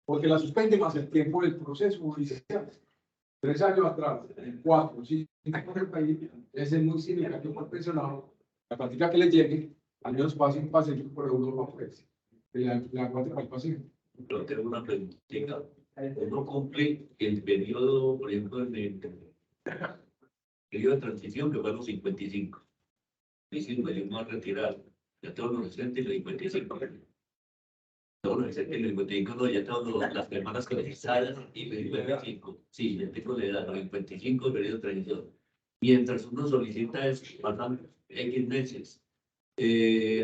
porque la suspende más el tiempo del proceso judicial. 3 años atrás, 4, 5 en el país, es muy significativo para el pensionado. La práctica que le llegue, al menos pase por Europa, pues, la parte para el paciente. Yo tengo una preguntita. Uno cumple el periodo, por ejemplo, en el periodo de transición, que fue a los 55. Y si me dio a retirar, ya tengo los 60 y los 55. Tengo los 60 y los 55, no, ya tengo las semanas cotizadas y los 55. Sí, ya tengo la edad, los 55, el periodo de transición. Mientras uno solicita eso, pasan X meses.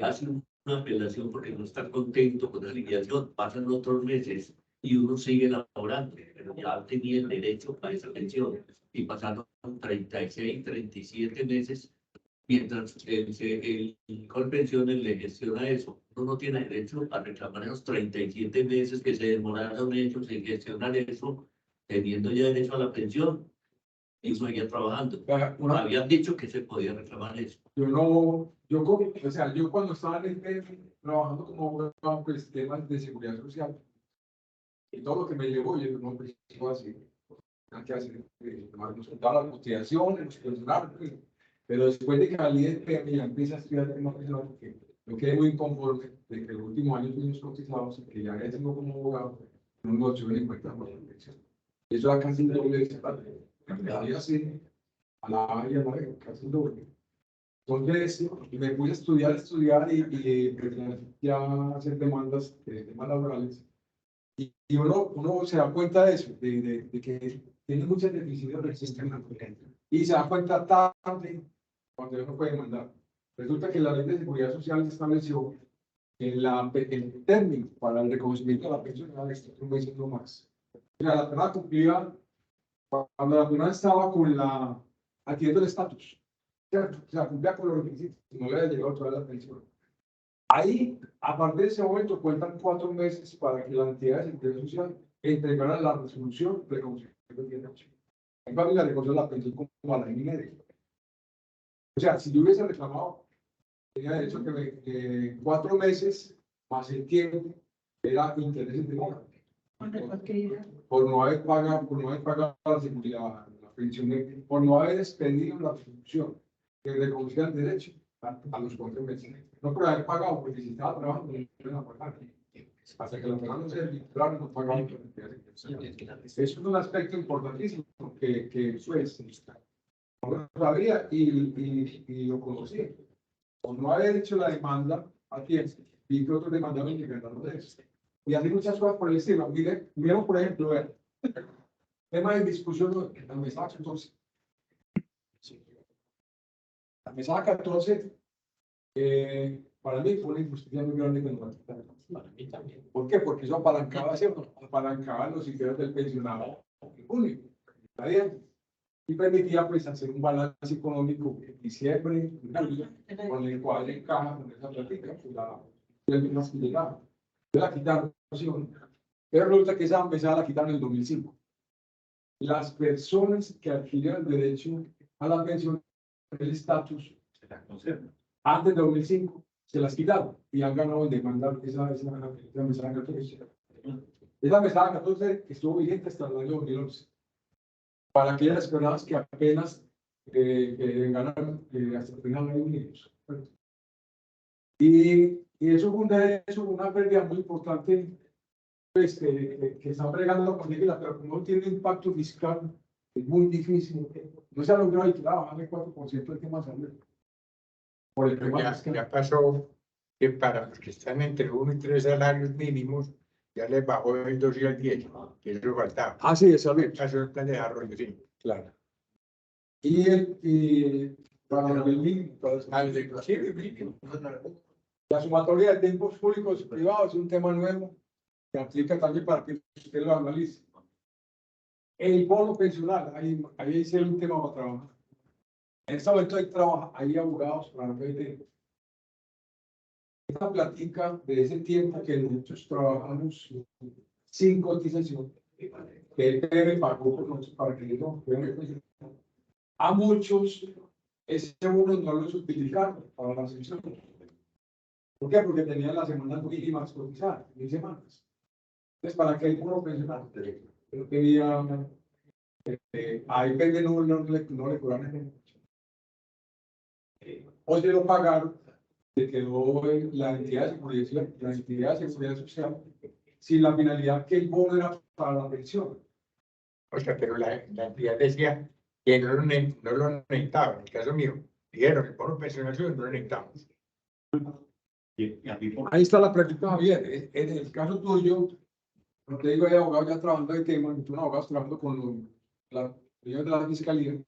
Hace un una apelación porque no está contento con la liquidación, pasan otros meses y uno sigue laborando, pero ya tenía el derecho a esa pensión y pasaron 36, 37 meses mientras el Colpensiones le gestiona eso. Uno no tiene derecho a reclamar esos 37 meses que se demoraron ellos en gestionar eso, teniendo ya derecho a la pensión y seguía trabajando. Habían dicho que se podía reclamar eso. Yo cuando estaba en el PM, trabajando como abogado, pues temas de seguridad social, y todo lo que me llevó, yo no preciso así, hay que hacer, nos contaba las cotizaciones, los pensionados, pero después de que salí del PM ya empecé a estudiar temas pensionales, porque yo quedé muy conforme de que el último año fuimos cotizados y que ya había sido como abogado, no se ven en cuenta por la pensión. Eso era casi un doble de salario. Había así, a la área, casi un doble. Entonces, me puse a estudiar y empecé ya a hacer demandas laborales. Y uno se da cuenta de eso, de que tiene muchas deficiencias del sistema. Y se da cuenta tarde cuando uno puede demandar. Resulta que la Ley de Seguridad Social estableció que el término para el reconocimiento de la pensión era de 1 mes no más. O sea, la persona cumplía cuando la persona estaba adquiriendo el estatus. O sea, cumplía con los requisitos, no le había llegado toda la pensión. Ahí, a partir de ese momento, cuentan 4 meses para que la entidad de seguridad social entregara la resolución de reconocimiento del derecho. En cambio, la reconoció la pensión como a la año y medio. O sea, si yo hubiese reclamado, tenía derecho que 4 meses más el tiempo era intereses de mora. Por no haber pagado la pensión, por no haber expendido la resolución que reconocía el derecho a los 4 meses. No por haber pagado, porque si estaba trabajando, no iban a pagar. Hasta que la persona no se titularon, no pagaban. Eso es un aspecto importantísimo que pues, no lo sabía y lo conocí. Por no haber hecho la demanda a tiempo, vi que otros demandaron que ganaron de eso. Y así muchas cosas por el estilo. Miren, por ejemplo, tema de discusión en la mesa 14. La mesa 14, para mí fue una injusticia muy grande que nos quitaron. Para mí también. ¿Por qué? Porque eso apalancaba los ingresos del pensionado en junio. ¿Está bien? Y permitía pues hacer un balance económico en diciembre, en julio, con el cual encaja con esa plática, pues la llegaba. La quitaron, pero resulta que esa mesa la quitaron en el 2005. Las personas que adquirieron el derecho a la pensión, el estatus, antes de 2005, se las quitaron y han ganado en demandar esa mesa 14. Esa mesa 14 estuvo vigente hasta el año 2011. Para aquellas personas que apenas ganaron hasta el final de los niños. Y eso fue una pérdida muy importante, pues, que están bregando con ella, pero no tiene impacto fiscal, es muy difícil. No se ha logrado bajar el 4% del tema de salud. Por el tema fiscal. Ya pasó que para los que están entre 1 y 3 salarios mínimos, ya les bajó del 2 y al 10, que eso faltaba. Ah, sí, eso es. Pasó el plan de desarrollo, sí. Claro. Y para el mínimo, la sumatoria de tiempos públicos y privados es un tema nuevo que aplica también para que usted lo analice. El bono pensional, ahí es un tema para trabajar. En este momento hay abogados para ver esta plática de ese tiempo que nosotros trabajamos sin cotización, que el PM pagó por nosotros para que no a muchos ese bono no lo utilizaron para la sección. ¿Por qué? Porque tenían las semanas mínimas cotizadas, 1000 semanas. Entonces, ¿para qué el bono pensional? Pero quería, ahí vende no le cobraron. O se lo pagaron, se quedó la entidad de seguridad social, sin la finalidad que el bono era para la pensión. O sea, pero la entidad decía que no lo necesitaba. En el caso mío, dijeron el bono pensional no lo necesitamos. Ahí está la práctica, Javier. En el caso tuyo, lo que digo, hay abogados ya trabajando en temas, y tú no abogados trabajando con la de la fiscalía.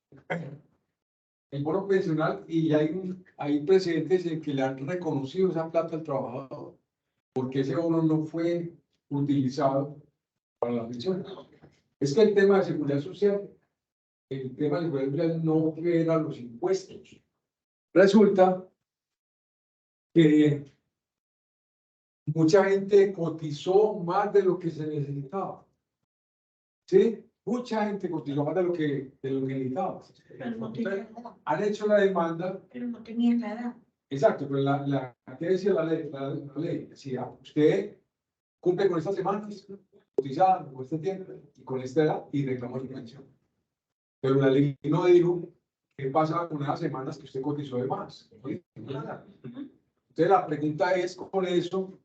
el bono pensional y hay precedentes en que le han reconocido esa plata al trabajador, porque ese bono no fue utilizado para la pensión. Es que el tema de seguridad social, el tema de seguridad social no era los impuestos. Resulta que mucha gente cotizó más de lo que se necesitaba. ¿Sí? Mucha gente cotizó más de lo que necesitaba. Pero no tenía nada. Han hecho la demanda. Pero no tenía nada. Exacto, pero ¿qué decía la ley? La ley decía, usted cumple con estas semanas, cotizada, con este tiempo y con esta edad y reclama su pensión. Pero la ley no dijo qué pasa con esas semanas que usted cotizó de más. Nada. Entonces la pregunta es, con eso,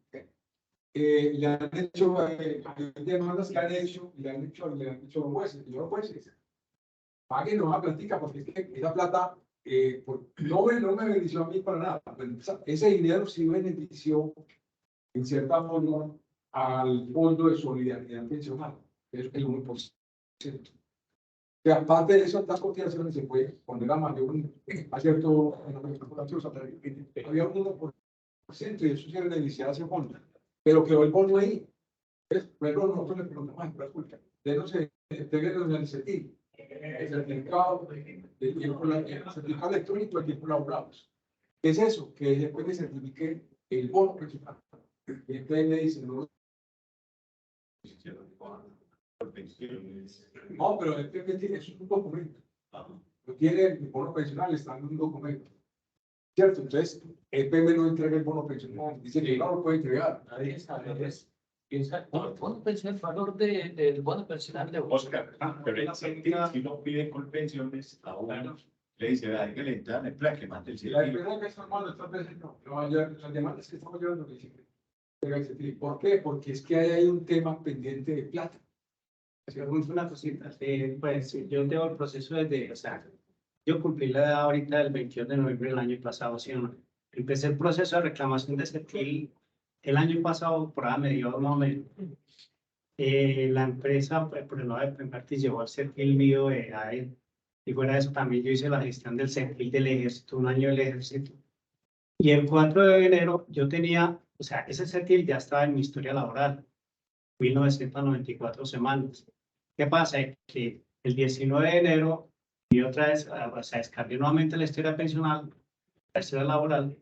le han hecho, hay demandas que han hecho, le han hecho los jueces, señor jueces, páguenos la platica, porque es que esa plata no me benefició a mí para nada. Ese dinero sí benefició, en cierta forma, al Fondo de Solidaridad Pensional, que es el 1%. Que aparte de eso, las cotizaciones se puede poner a mayor, a cierto, había un 1%, y eso se beneficiaba a ese fondo. Pero quedó el bono ahí. Pero nosotros le preguntamos, denos el CETI, el certificado electrónico de tiempo laborado. ¿Qué es eso? Que después me certifique el bono principal. Y entonces me dice, no, pero es un documento. No tiene el bono pensional, está en un documento. ¿Cierto? Entonces, el PM no entrega el bono pensional. Dice que no lo puede entregar. Nadie sabe, piensa, no, el bono pensional, el valor del bono pensional de Oscar, pero el CETI, si no pide con pensiones a uno, le dice, vea, que le entran el plan que mande el La CETI. verdad que estamos esta vez no. Las demandas que estamos llevando que siempre. ¿Por qué? Porque es que hay un tema pendiente de plata. Una cosita, pues yo tengo el proceso desde, o sea, yo cumplí la edad ahorita el 21 de noviembre del año pasado, ¿sí o no? Empecé el proceso de reclamación de CETIL el año pasado, por ahí me dio más o menos. La empresa, por el lado de Penpartis, llevó el CETIL mío a él. Y fuera de eso también yo hice la gestión del CETIL del ejército, un año del ejército. Y el 4 de enero yo tenía, o sea, ese CETIL ya estaba en mi historia laboral, 1994 semanas. ¿Qué pasa? Que el 19 de enero y otra vez, o sea, descargué nuevamente la historia pensional, la historia laboral,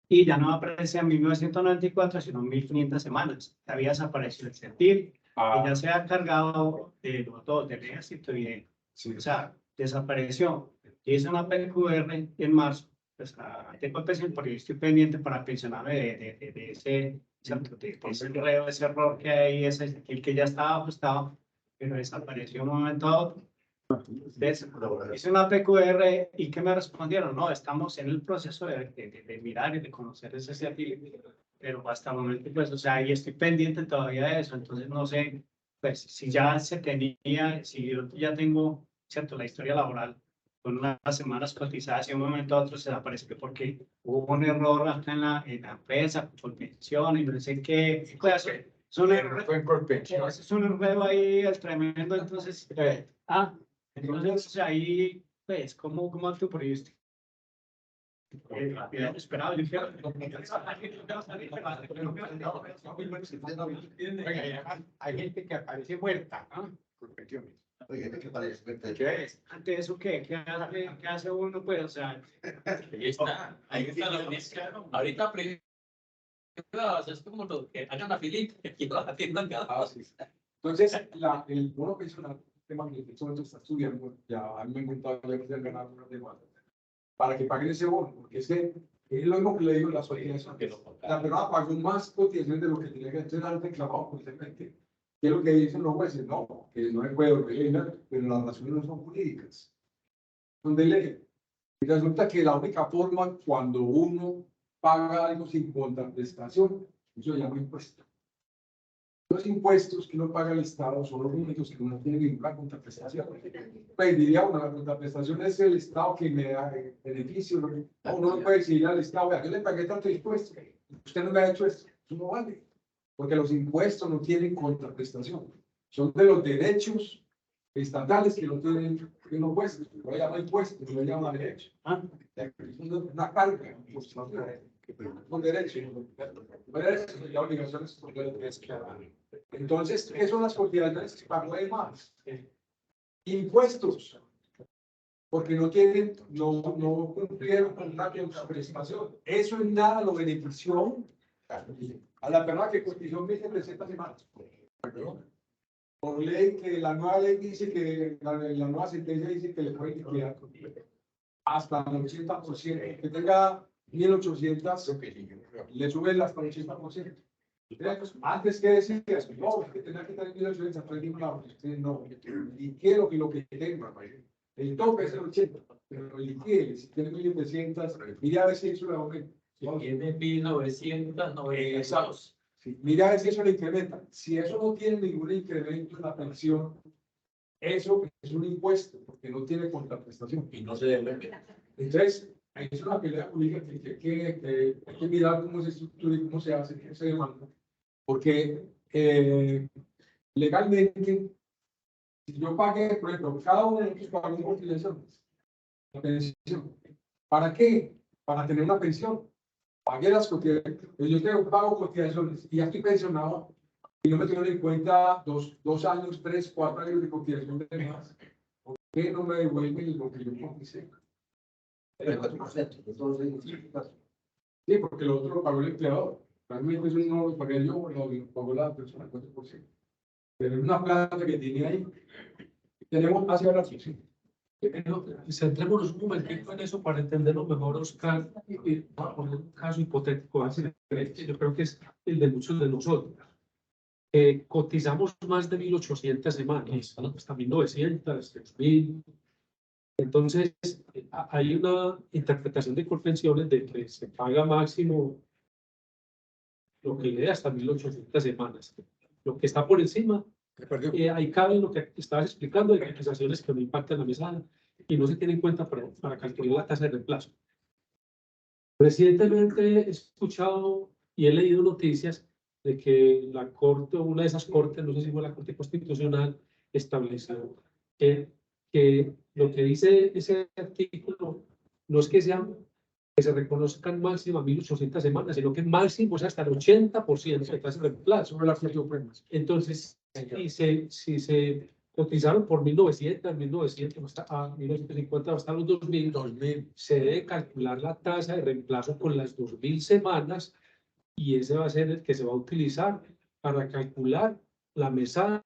y ya no aparecía en 1994, sino 1500 semanas. Había desaparecido el CETIL, y ya se ha cargado de los dos, del ejército y de, o sea, desapareció. Yo hice una PQR en marzo, pues tengo el pensión porque yo estoy pendiente para pensionarme de ese enredo, ese error que hay, ese CETIL que ya estaba ajustado, pero desapareció un momento a otro. Entonces, hice una PQR y ¿qué me respondieron? No, estamos en el proceso de mirar y de conocer ese CETIL, pero hasta el momento, pues, o sea, ahí estoy pendiente todavía de eso, entonces no sé, pues, si ya se tenía, si yo ya tengo, ¿cierto?, la historia laboral con unas semanas cotizadas y de un momento a otro se desaparece porque hubo un error acá en la empresa, por pensión y no sé qué, pues, es un enredo ahí el tremendo, entonces, entonces ahí, pues, ¿cómo actúo por esto? Esperado, yo quiero. Hay gente que aparece muerta, ¿no? Por pensiones. Oye, ¿qué parece? Ante eso, ¿qué hace uno? Pues, o sea, ahí está la noticia. Ahorita es como lo que hagan la filita y lo atiendan cada Sí. Entonces, el bono pensional, tema que en este momento está estudiando, ya a mí me han contado que han ganado unas demandas para que paguen ese bono, porque es lo mismo que le digo a las sociedades. La persona pagó más cotizaciones de lo que tenía que hacer al reclamado judicialmente. ¿Qué es lo que dicen los jueces? No, que no se puede ordenar, pero las razones no son jurídicas, son de ley. Y resulta que la única forma cuando uno paga algo sin contraprestación, eso se llama impuesto. Los impuestos que uno paga al Estado son los únicos que uno tiene ninguna contraprestación. Pues diría uno, la contraprestación es el Estado que me da beneficio. Uno no puede decir al Estado, vea, yo le pagué tanto impuesto, usted no me ha hecho esto. Eso no vale, porque los impuestos no tienen contraprestación. Son de los derechos estatales que no tienen impuestos, que no llaman impuestos, que no llaman derechos. Una carga, pues, un derecho, y la obligación es entonces, ¿qué son las cotizantes que pagó de más? Impuestos, porque no cumplieron con una contraprestación. Eso en nada lo benefició a la persona que cotizó 1.700 semanas. Por ley, que la nueva ley dice que la nueva sentencia dice que le puede liquidar hasta el 80%. Que tenga 1.800, le suben hasta el 80%. Antes que decías, no, que tenía que tener 1.800, no, liquide lo que tenga. El tope es el 80, pero liquide, si tiene 1.700, mira a ver si eso le aumenta. Si tiene 1.900, exacto. Sí, mira a ver si eso le incrementa. Si eso no tiene ningún incremento en la pensión, eso es un impuesto, porque no tiene contraprestación. Y no se debe. Entonces, es una pelea política que hay que mirar cómo se estructura y cómo se hace, cómo se demanda. Porque legalmente, si yo pagué, por ejemplo, cada uno de nosotros pagamos cotizaciones, la pensión. ¿Para qué? Para tener una pensión. Pagué las cotizaciones. Yo pago cotizaciones y ya estoy pensionado y no me tengo en cuenta 2 años, 3, 4 años de cotización de más. ¿Por qué no me devuelven lo que yo coticé? El 4%. Sí, porque lo otro lo pagó el empleador. Realmente eso no lo pagué yo, lo pagó la persona, el 4%. Pero es una plata que tiene ahí. Tenemos hacia la sí. Centrémonos un momentito en eso para entenderlo mejor, Oscar. Por un caso hipotético, yo creo que es el de muchos de nosotros. Cotizamos más de 1.800 semanas, hasta 1.900, 3.000. Entonces, hay una interpretación de Colpensiones de que se paga máximo lo que le dé hasta 1.800 semanas. Lo que está por encima, ahí cabe lo que estabas explicando de cotizaciones que no impactan la mesada y no se tiene en cuenta para calcular la tasa de reemplazo. Recientemente he escuchado y he leído noticias de que la Corte, una de esas cortes, no sé si fue la Corte Constitucional, estableció que lo que dice ese artículo no es que se reconozcan máximo 1.800 semanas, sino que máximo es hasta el 80% de tasa de reemplazo. Entonces, si se cotizaron por 1.900, 1.900, hasta 1.950, hasta los 2.000, se debe calcular la tasa de reemplazo con las 2.000 semanas y ese va a ser el que se va a utilizar para calcular la mesada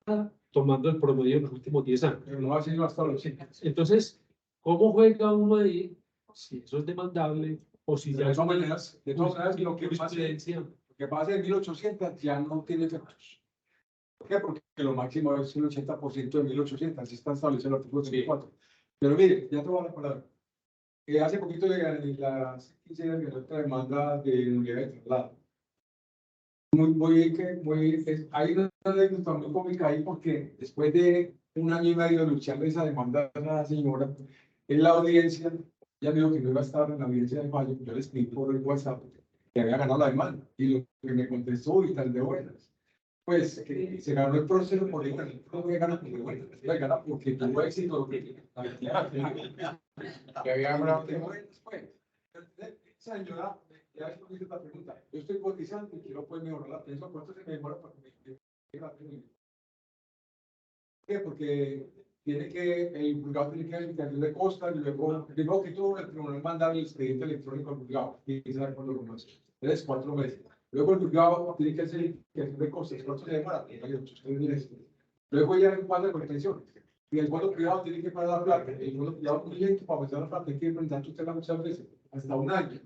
tomando el promedio de los últimos 10 años. Pero no va a ser hasta los 100. Entonces, ¿cómo juega uno ahí? Si eso es demandable o si ya de todas maneras, lo que pasa en 1.800 ya no tiene efectos. ¿Por qué? Porque lo máximo es el 80% de 1.800, así está establecido el artículo 34. Pero mire, ya te voy a la palabra. Hace poquito de las 15 días que otra demanda de unidad de traslado. Hay una anécdota muy cómica ahí porque después de 1 año y medio luchando esa demanda a la señora, en la audiencia, ella dijo que no iba a estar en la audiencia de mayo, yo le escribí por el WhatsApp que había ganado la demanda y lo que me contestó y tal de buenas. Pues que se ganó el proceso por ella, no voy a ganar porque bueno, voy a ganar porque tuvo éxito, que había ganado de buenas, pues. Señora, ya es porque esta pregunta, yo estoy cotizando y quiero pues mejorar la pensión, ¿cuánto se me demora para que me la pensión? ¿Por qué? Porque el juzgado tiene que hacer indicación de costas y luego, primero que todo, el tribunal manda el expediente electrónico al juzgado y sabe cuándo lo más. 3-4 meses. Luego el juzgado tiene que hacer indicación de costas. ¿Cuánto se demora? Luego ya pasa con pensiones. Y el fondo privado tiene que pagar la plata. El fondo privado es muy lento para pasar la plata. Hay que presentar usted muchas veces, hasta 1 año.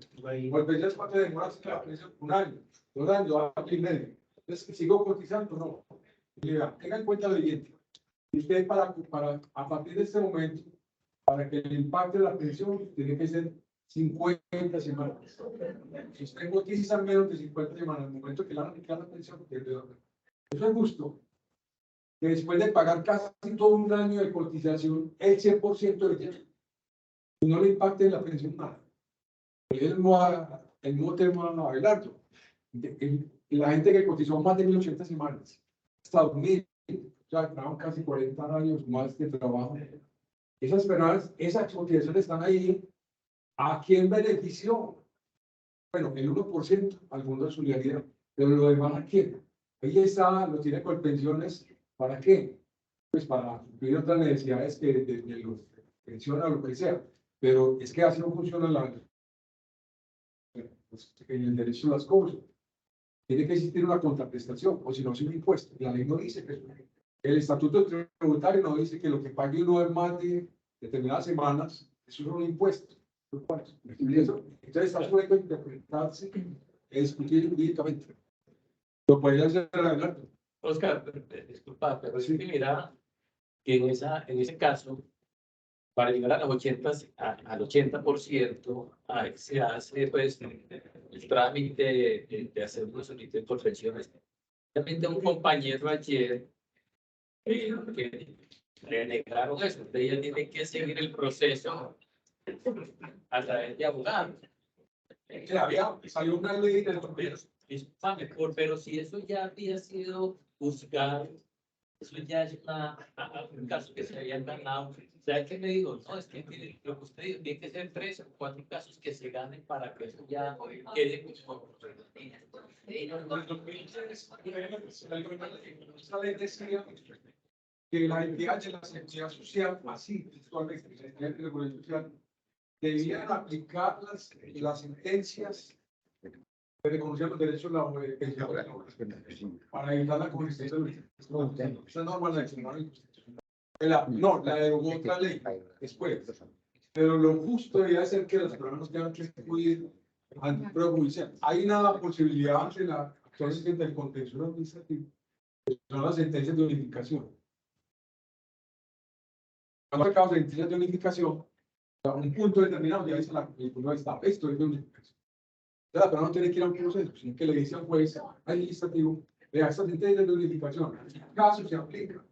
Pues ya cuánto demora la pensión, 1 año, 2 años, 2 años y medio. Entonces, ¿sigo cotizando? No. Tenga en cuenta lo siguiente. Usted a partir de este momento, para que el impacto de la pensión tiene que ser 50 semanas. Si usted cotiza menos de 50 semanas, en el momento que le van a aplicar la pensión, pierde la pensión. Eso es justo. Que después de pagar casi todo 1 año de cotización, el 100% de dinero, y no le impacte en la pensión nada. El mismo tema, Abelardo. La gente que cotizó más de 1.800 semanas, hasta 2000, ya llevan casi 40 años más de trabajo. Esas personas, esas cotizaciones están ahí. ¿A quién benefició? Bueno, el 1% al Fondo de Solidaridad, pero lo demás ¿a quién? Ahí está, lo tiene con pensiones, ¿para qué? Pues para suplir otras necesidades que de los pensiones o lo que sea, pero es que así no funciona en el derecho a las cosas. Tiene que existir una contraprestación, o si no es un impuesto. La ley no dice que el estatuto tributario no dice que lo que pague uno en más de determinadas semanas, eso es un impuesto. Entonces está sujeto a interpretarse y discutir jurídicamente. Lo podría hacer adelante. Oscar, disculpa, pero sí que mira que en ese caso, para llegar a los 80, al 80%, se hace pues el trámite de hacer una solicitud por pensiones. También tengo un compañero ayer que le negaron eso. Ella tiene que seguir el proceso a través de abogados. Salió una ley de Pero si eso ya había sido juzgado, eso ya es un caso que se habían ganado. O sea, que me digo, no, es que lo que usted dijo, tiene que ser 3 o 4 casos que se ganen para que eso ya quede como. Esa ley decía que la entidad de la seguridad social, así, textualmente, la entidad de la seguridad social, debían aplicar las sentencias que reconocían los derechos laborales para evitar la consistencia de esa norma no, la derogó otra ley después. Pero lo justo debería ser que los ciudadanos tengan que acudir ante prueba judicial. Hay una posibilidad ante la actual del contencioso administrativo, que son las sentencias de unificación. Cuando acaba sentencias de unificación, a un punto determinado ya dice el punto de estado, esto es de unificación. Entonces, la persona no tiene que ir a un proceso, sino que le dice al juez administrativo, vea, esta sentencia de unificación, en el caso se aplica,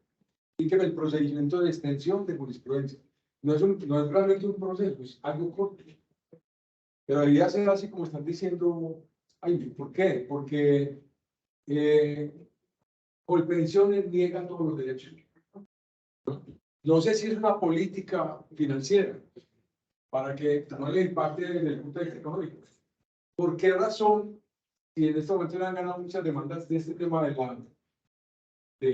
y que el procedimiento de extensión de jurisprudencia no es realmente un proceso, es algo corto. Pero debería ser así como están diciendo, ay, ¿por qué? Porque Colpensiones niega todos los derechos. No sé si es una política financiera para que no le impacte desde el punto de vista económico. ¿Por qué razón, si en este momento le han ganado muchas demandas de este tema de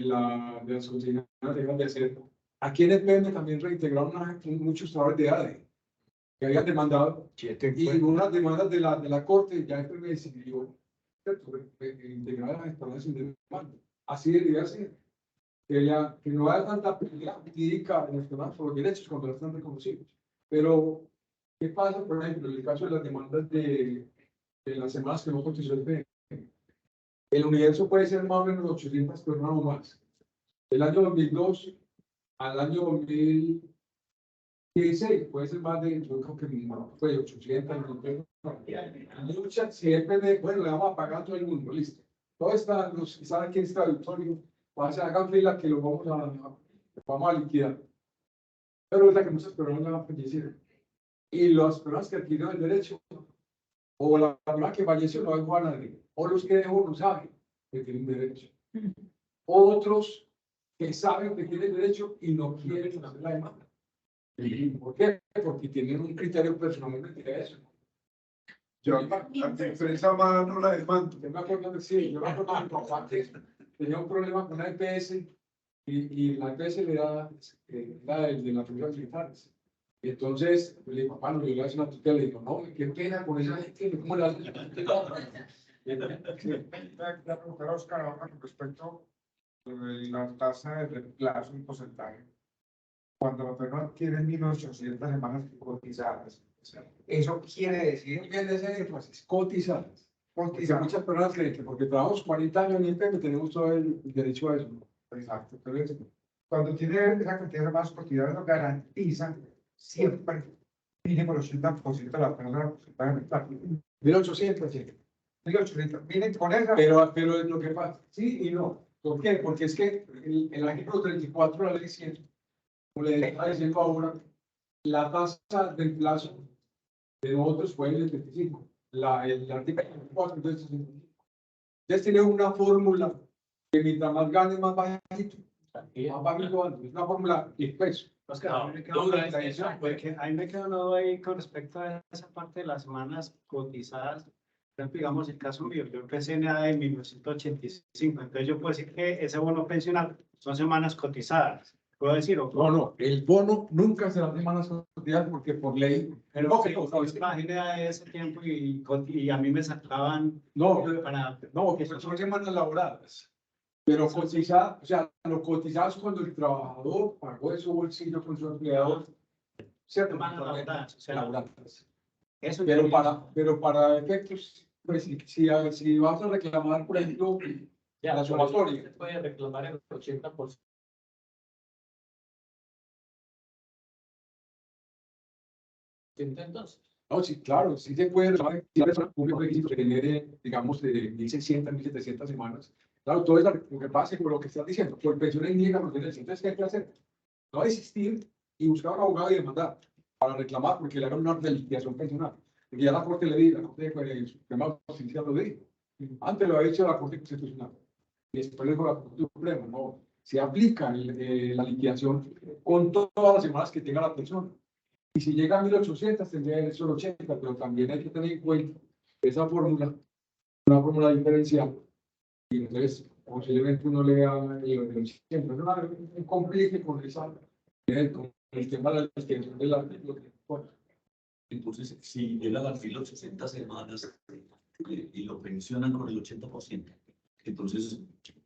las sociedades dejan de hacer? Aquí en el PM también reintegraron muchos trabajadores de ADE que habían demandado y unas demandas de la Corte ya el PM decidió integrar a las personas sin demanda. Así debería ser. Que no haya tanta pelea jurídica en los temas por los derechos cuando no están reconocidos. Pero, ¿qué pasa, por ejemplo, en el caso de las demandas de las semanas que no cotizó el PM? El universo puede ser más o menos 800 personas o más. Del año 2002 al año 2016 puede ser más de, yo creo que fue 800. Muchas, si el PM, bueno, le vamos a pagar a todo el mundo, listo. Todos están, los que están aquí en este auditorio, hagan fila que lo vamos a liquidar. Pero es la que muchas personas van a fallecer. Y las personas que adquirieron el derecho, o la persona que falleció no dejó a nadie, o los que dejó no saben que tienen derecho. Otros que saben que tienen derecho y no quieren hacer la demanda. ¿Por qué? Porque tienen un criterio personalmente de eso. Yo, ante empresa más no la demando. Yo me acuerdo que sí, yo me acuerdo que mi papá tenía un problema con la EPS y la EPS le da la de las fuerzas militares. Y entonces le dije, papá, no, yo le hago una tutela. Le digo, no, qué pena con esa gente, ¿cómo la haces? La pregunta Oscar ahora con respecto a la tasa de reemplazo en porcentaje. Cuando la persona tiene 1.800 semanas cotizadas, eso quiere decir bien de ese énfasis, cotizadas. Porque muchas personas creen que porque trabajamos 40 años en el PM tenemos todo el derecho a eso. Exacto. Entonces, cuando tiene esa cantidad de semanas cotizadas, nos garantiza siempre mínimo el 80% de las personas que pagan el plazo. 1.800, sí. 1.800. Miren, con esa. Pero es lo que pasa. Sí y no. ¿Por qué? Porque es que el artículo 34 de la ley 100, como le está diciendo ahora, la tasa del plazo de nosotros fue el 25. El artículo 34 de 65. Entonces tiene una fórmula que mientras más gane, más bajito. Más bajito, es una fórmula y peso. Oscar, No, a mí me quedó duda una es diferencia, esa, porque a mí me quedó una duda ahí con respecto a esa parte de las semanas cotizadas. Por ejemplo, digamos el caso mío, yo empecé en edad de 1985, entonces yo puedo decir que ese bono pensional son semanas cotizadas. ¿Puedo decir? O No, el bono nunca será semanas cotizadas porque por ley. pero No, que yo trabajé en edad de ese tiempo y a mí me sacaban no, para... no, que son semanas laboradas. Pero cotizadas, o sea, lo cotizadas cuando el trabajador pagó de su bolsillo con su empleador. ¿Cierto? Semanas laboradas, o sea, Laboradas. Eso Pero para efectos, pues si vas a reclamar, por ejemplo, Ya, la sumatoria. se puede reclamar el 80%. Entonces, No, sí, claro, sí se puede reclamar. Si la persona cumple un requisito que genere, digamos, de 1.600, 1.700 semanas. Claro, todo eso lo que pasa con lo que estás diciendo. Por pensiones niega los derechos. Entonces, ¿qué hay que hacer? No desistir y buscar un abogado y demandar para reclamar porque le hagan una reliquidación pensional. Porque ya la Corte le dijo, la Corte Suprema de Justicia lo dijo. Antes lo ha dicho la Corte Constitucional. Y después le dijo la Corte Suprema, no. Se aplica la liquidación con todas las semanas que tenga la persona. Y si llega a 1.800, tendría derecho al 80, pero también hay que tener en cuenta esa fórmula, una fórmula diferencial. Y entonces, posiblemente uno lea el 80. No me complique con el tema de la extensión del artículo 34. Entonces, si llega al filo 60 semanas y lo pensionan con el 80%, entonces,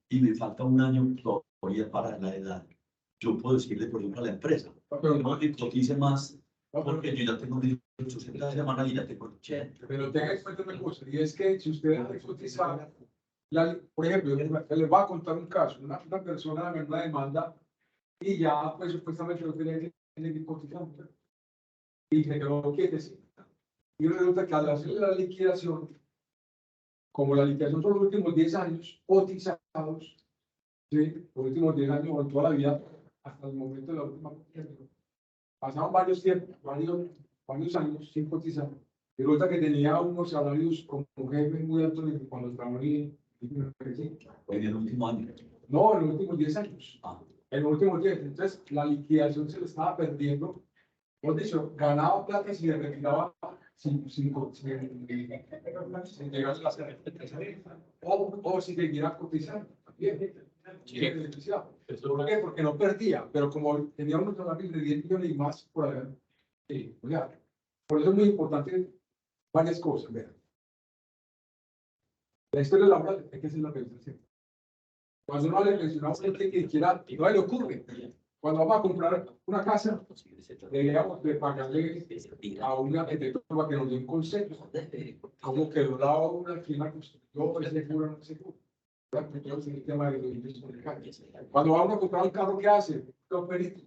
y me falta un año todavía para la edad, yo puedo decirle, por ejemplo, a la empresa, Pero no me cotice más, porque yo ya tengo 800 semanas y ya tengo 80. Pero tenga en cuenta una cosa, y es que si usted ha cotizado, por ejemplo, les voy a contar un caso, una persona me una demanda y ya, pues supuestamente lo tenía que tener cotizando, y se quedó quietecita. Y resulta que al hacer la liquidación, como la liquidación son los últimos 10 años cotizados, ¿sí? Los últimos 10 años o toda la vida, hasta el momento de la última cotización, pasaron varios tiempos, varios años sin cotizar. Y resulta que tenía unos salarios como jefe muy altos cuando trabajaba en En el último año. no, en los últimos 10 años. Ah. En los últimos 10. Entonces, la liquidación se le estaba perdiendo. Por dicho, ganaba plata si le retiraba sin llegar a la o si seguía cotizando. ¿Por qué? Porque no perdía, pero como tenía unos salarios de 10 millones y más por allá. Sí, o sea, por eso es muy importante varias cosas. Vean. La historia laboral hay que hacer la revisión. Cuando uno le menciona a usted que quiera, no le ocurre. Cuando vamos a comprar una casa, deberíamos de pagarle a un arquitecto para que nos dé un consejo. Como que la obra, quién la construyó, es seguro o no es seguro. El tema de los cuando va uno a comprar un carro, ¿qué hace? Un perito.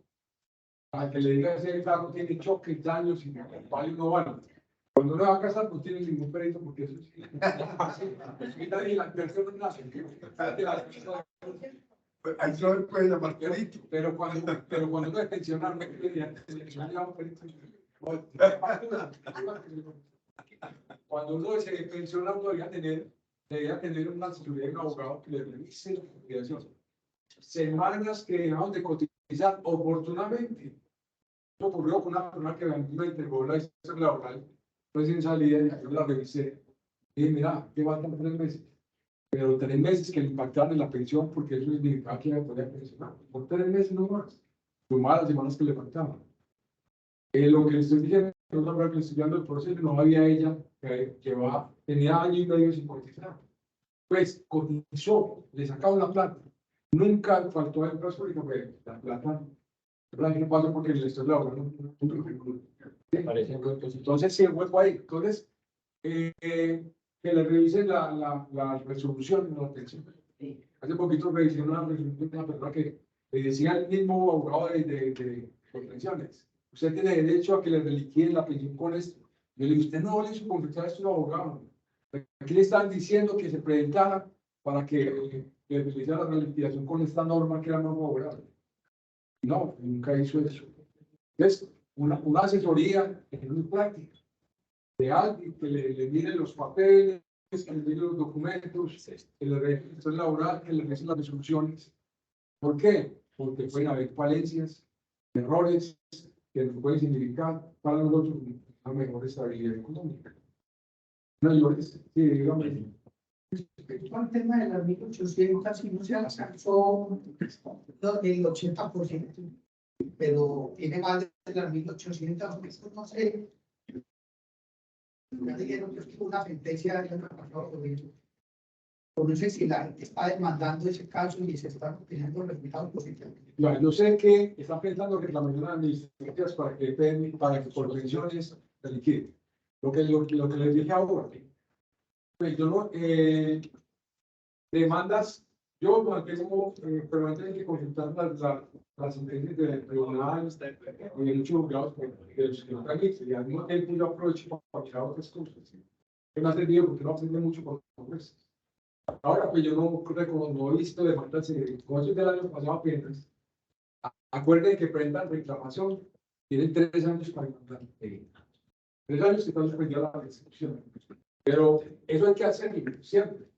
Para que le diga si el carro tiene choques, daños, y vale o no vale. Cuando uno va a casar, no tiene ningún perito porque eso es. La persona nace. Ahí no se puede llamar perito. Pero cuando uno es pensionar, me llama perito. Cuando uno se pensiona, uno debería tener una asesoría de un abogado que le revise la liquidación. Semanas que dejaron de cotizar oportunamente. Eso ocurrió con una persona que me entregó la historia laboral, recién salida, yo la revisé. Y dije, mira, que faltan 3 meses. Pero 3 meses que le impactaron en la pensión, porque eso significaba que me podía pensionar. Por 3 meses no más. Sumar las semanas que le faltaban. Lo que le estoy diciendo, es la verdad que estoy dando el proceso, no había ella tenía año y medio sin cotizar. Pues cotizó, le sacaron la plata. Nunca faltó el plazo porque la plata no pasó porque le estoy laborando. Entonces, sí, el hueco ahí. Entonces, que le revisen la resolución de la pensión. Hace poquito revisé una resolución de una persona que le decía al mismo abogado de pensiones: usted tiene derecho a que le reliquien la pensión con esto. Yo le dije: usted no le hizo confesar esto a un abogado. Aquí le están diciendo que se presentara para que le realizara la liquidación con esta norma que era no favorable. No, nunca hizo eso. Entonces, una asesoría muy práctica de alguien que le mire los papeles, que le den los documentos, que le revisen la laboral, que le revisen las resoluciones. ¿Por qué? Porque pueden haber falencias, errores que nos pueden significar para nosotros una mejor estabilidad económica. Mayores, sí, dígame. El tema de las 1.800, si no se alcanzó el 80%, pero tiene más de las 1.800, eso no sé. Ya dijeron que es una sentencia del año pasado sobre eso. No sé si la gente está demandando ese caso y se están obteniendo resultados positivos. Yo sé que están pensando reclamaciones administrativas para que por pensiones se liquide. Lo que les dije ahora. Pues yo no, demandas, yo mantengo permanentemente que consultar las sentencias del tribunal y muchos juzgados de los que no tramiten, y al mismo tiempo yo aprovecho para mirar otras cosas. Que me ha servido porque no aprende mucho con los jueces. Ahora, pues yo no he visto demandas, como eso del año pasado apenas. Acuerden que prendan reclamación, tienen 3 años para demandar. 3 años que están suspendidas la recepción. Pero eso hay que hacerlo siempre.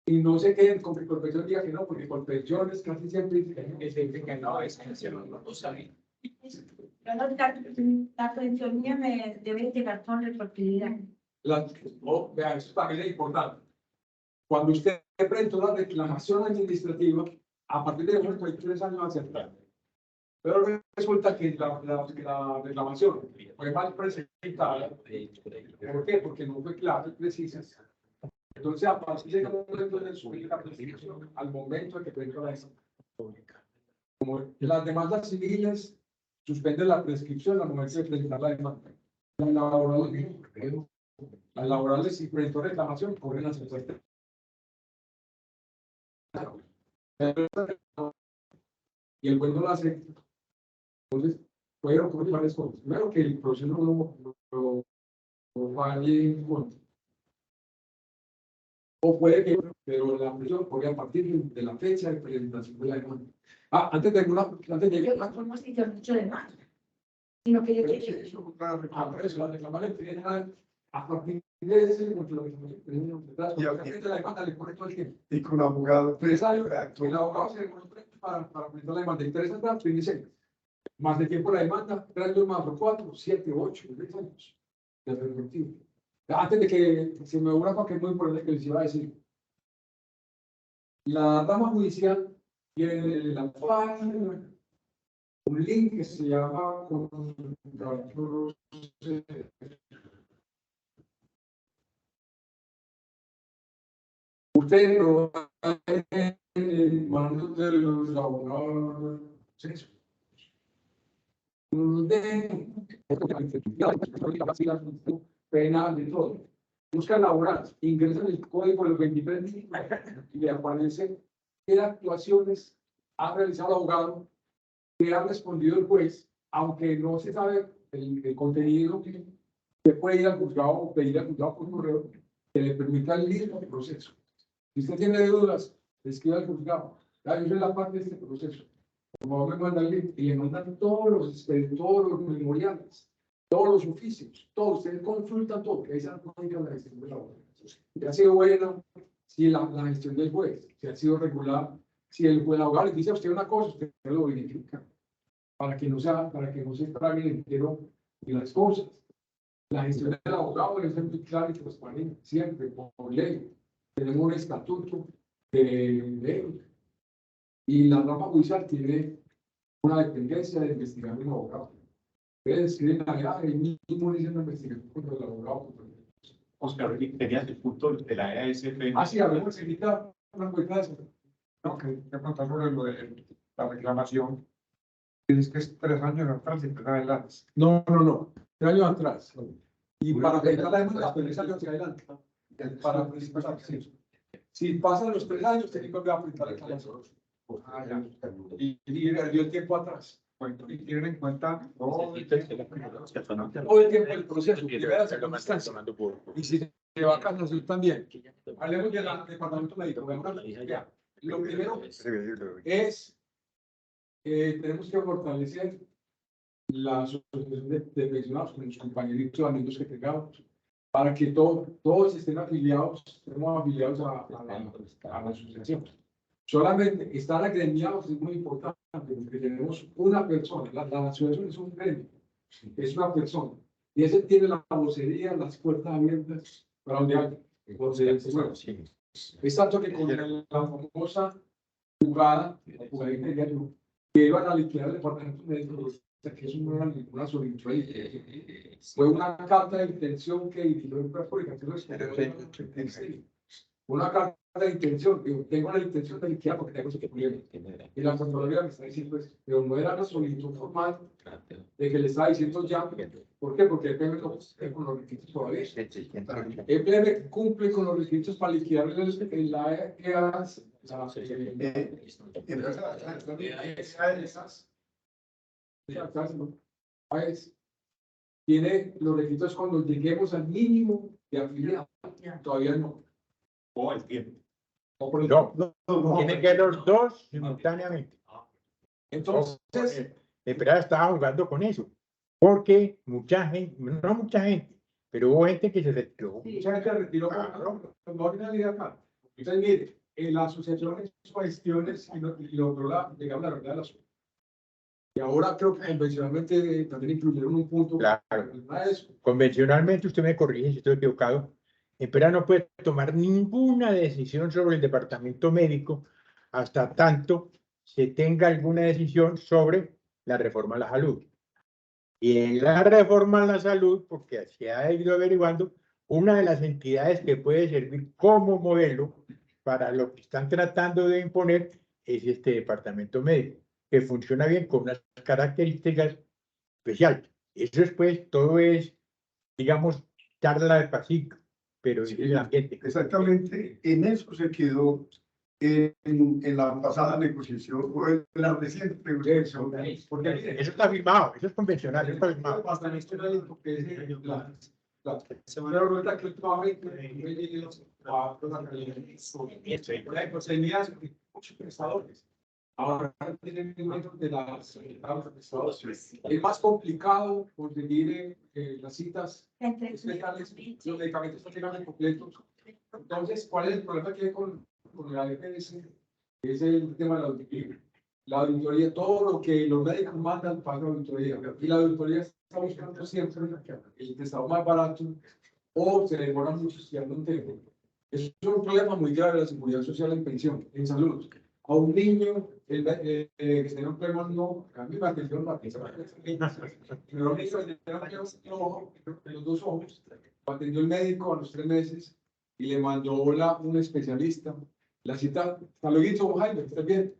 Y no se queden con que Colpensión diga que no, porque Colpensiones casi siempre dicen que no, es que no lo saben. La pensión mía me debe llegar con retroactividad. Vean, eso también es importante. Cuando usted presenta una reclamación administrativa, a partir de los 3 años aceptar. Pero resulta que la reclamación fue mal presentada. ¿Por qué? Porque no fue clara y precisa. Entonces, a partir de momento de subir la prescripción, al momento de que presentó la pública. Como las demandas civiles suspenden la prescripción al momento de presentar la demanda. Las laborales, si presentó reclamación, corren las respuestas. Y el juez no lo hace. Entonces, puede ocurrir varias cosas. Primero, que el proceso no falle en contra. O puede que, pero la presión podría partir de la fecha de presentación de la demanda. Antes de No podemos quitar mucho de más. Sino que yo quiero. Eso, la reclamación a partir de ese, la demanda le pone todo el tiempo. Y con abogado. 3 años, el abogado se demora para presentar la demanda. Y 3 años, dice, más de tiempo la demanda, 3 años más, 4, 7, 8, 10 años de retroactivo. Antes de que se me ocurra porque es muy importante que les iba a decir. La rama judicial tiene la página, un link que se llama usted lo en manos de los abogados penal de todo. Buscan laboral, ingresan el código de los 23 y le aparece qué actuaciones ha realizado el abogado, qué ha respondido el juez, aunque no se sabe el contenido, que puede ir al juzgado o pedir al juzgado por correo que le permita el mismo proceso. Si usted tiene dudas, escriba al juzgado. Yo soy la parte de este proceso. Por favor, me mandan el link y le mandan todos los memoriales. Todos los oficios, todos, ustedes consultan todo, que ahí se dan cuenta de la gestión del abogado. Si ha sido buena, si la gestión del juez, si ha sido regular, si el abogado le dice a usted una cosa, usted lo verifica, para que no se traguen entero de las cosas. La gestión del abogado debe ser muy clara y transparente, siempre, por ley. Tenemos un estatuto de ley, y la rama judicial tiene una dependencia de investigar un abogado. Ustedes escriben allá y mismo dicen la investigación contra el abogado. Oscar, tenías el punto de la EASF. Sí, hablemos ahorita una cuenta de eso. No, que contar sobre lo de la reclamación. Es que es 3 años atrás y 3 adelante. No. 3 años atrás. Y para presentar la demanda, 3 años hacia adelante. Para presentar, sí. Si pasan los 3 años, tienen que volver a presentar la reclamación. Y dio el tiempo atrás. Y tienen en cuenta todo el tiempo del proceso. Y si se va a casación también. Hablemos del departamento médico. Lo primero es tenemos que fortalecer la asociación de pensionados con los compañeritos amigos que tengamos. para que todos estemos afiliados a la asociación. Solamente estar agremiados es muy importante, porque tenemos una persona, la asociación es un gremio, es una persona, y ese tiene la vocería, las puertas abiertas para donde se mueve. Es tanto que con la famosa jugada, que iban a liquidar el departamento médico, que eso no era ninguna solicitud, fue una carta de intención que dirigió el cuerpo de castigación. Una carta de intención, que tengo la intención de liquidar porque tengo ese problema. Y la Contraloría me está diciendo eso, pero no era una solicitud formal de que le estaba diciendo ya. ¿Por qué? Porque el PM no cumple con los requisitos todavía. El PM cumple con los requisitos para liquidar la EAS. Tiene los requisitos cuando lleguemos al mínimo de afiliados. Todavía no. O el tiempo. No, tienen que los dos simultáneamente. Entonces, Esperar estaba jugando con eso, porque mucha gente, no mucha gente, pero hubo gente que se retiró. mucha gente retiró por no finalidad acá. Entonces, mire, en la asociación hizo gestiones y logró digamos, la verdad de la asunto. Y ahora creo que convencionalmente también incluyeron un punto. Claro. Convencionalmente, usted me corrige si estoy equivocado, Empera no puede tomar ninguna decisión sobre el departamento médico hasta tanto se tenga alguna decisión sobre la reforma a la salud. Y en la reforma a la salud, porque se ha ido averiguando, una de las entidades que puede servir como modelo para lo que están tratando de imponer es este departamento médico, que funciona bien con unas características especiales. Eso después, todo es, digamos, charla de pasillo, pero es el ambiente. Exactamente, en eso se quedó en la pasada negociación, o en la reciente negociación. Porque Eso está firmado, eso es convencional, eso está firmado. Pero resulta que últimamente pues tenías muchos prestadores. Ahora tienen de las prestadores. Es más complicado conseguir las citas especiales, los medicamentos están llegando incompletos. Entonces, ¿cuál es el problema que hay con la EPS? Es el tema de la auditoría. La auditoría, todo lo que los médicos mandan para la auditoría. Y la auditoría está buscando siempre el prestador más barato o se demora mucho estudiando un tema. Es un problema muy grave de la seguridad social en pensión, en salud. A un niño que tiene un problema no, a mí me atendió pero un niño que tiene en los dos ojos, lo atendió el médico a los 3 meses y le mandó un especialista. La cita, hasta luego, Jaime, ¿está bien?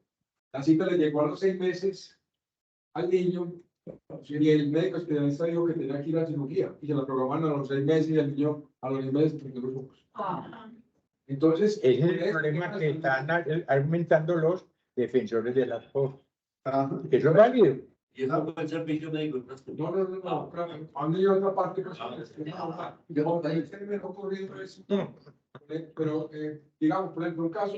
La cita le llegó a los 6 meses al niño y el médico especialista dijo que tenía que ir a cirugía y se la programaron a los 6 meses y el niño a los 6 meses perdió los ojos. Entonces, ese es el problema que están argumentando los defensores de las cosas. Eso es válido. Y eso fue el servicio médico. No. A mí hay otra parte que me ha ocurrido eso. Pero, digamos, por ejemplo, un caso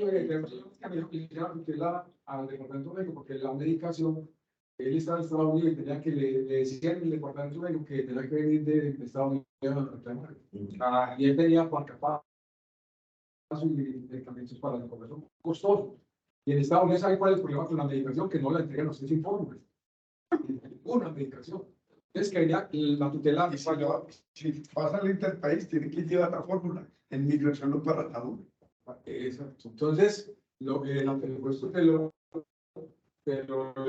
al departamento médico, porque la medicación, él estaba en Estados Unidos y tenía que le decían el departamento médico que tenía que venir de Estados Unidos. Y él tenía para y medicamentos para la población costosos. Y en Estados Unidos, ¿sabe cuál es el problema con la medicación? Que no la entregan los 6 informes. Una medicación. Es que ya la tutela. Si pasa al interpaís, tiene que llevar la fórmula en migración no para la Exacto. Entonces, el puesto pero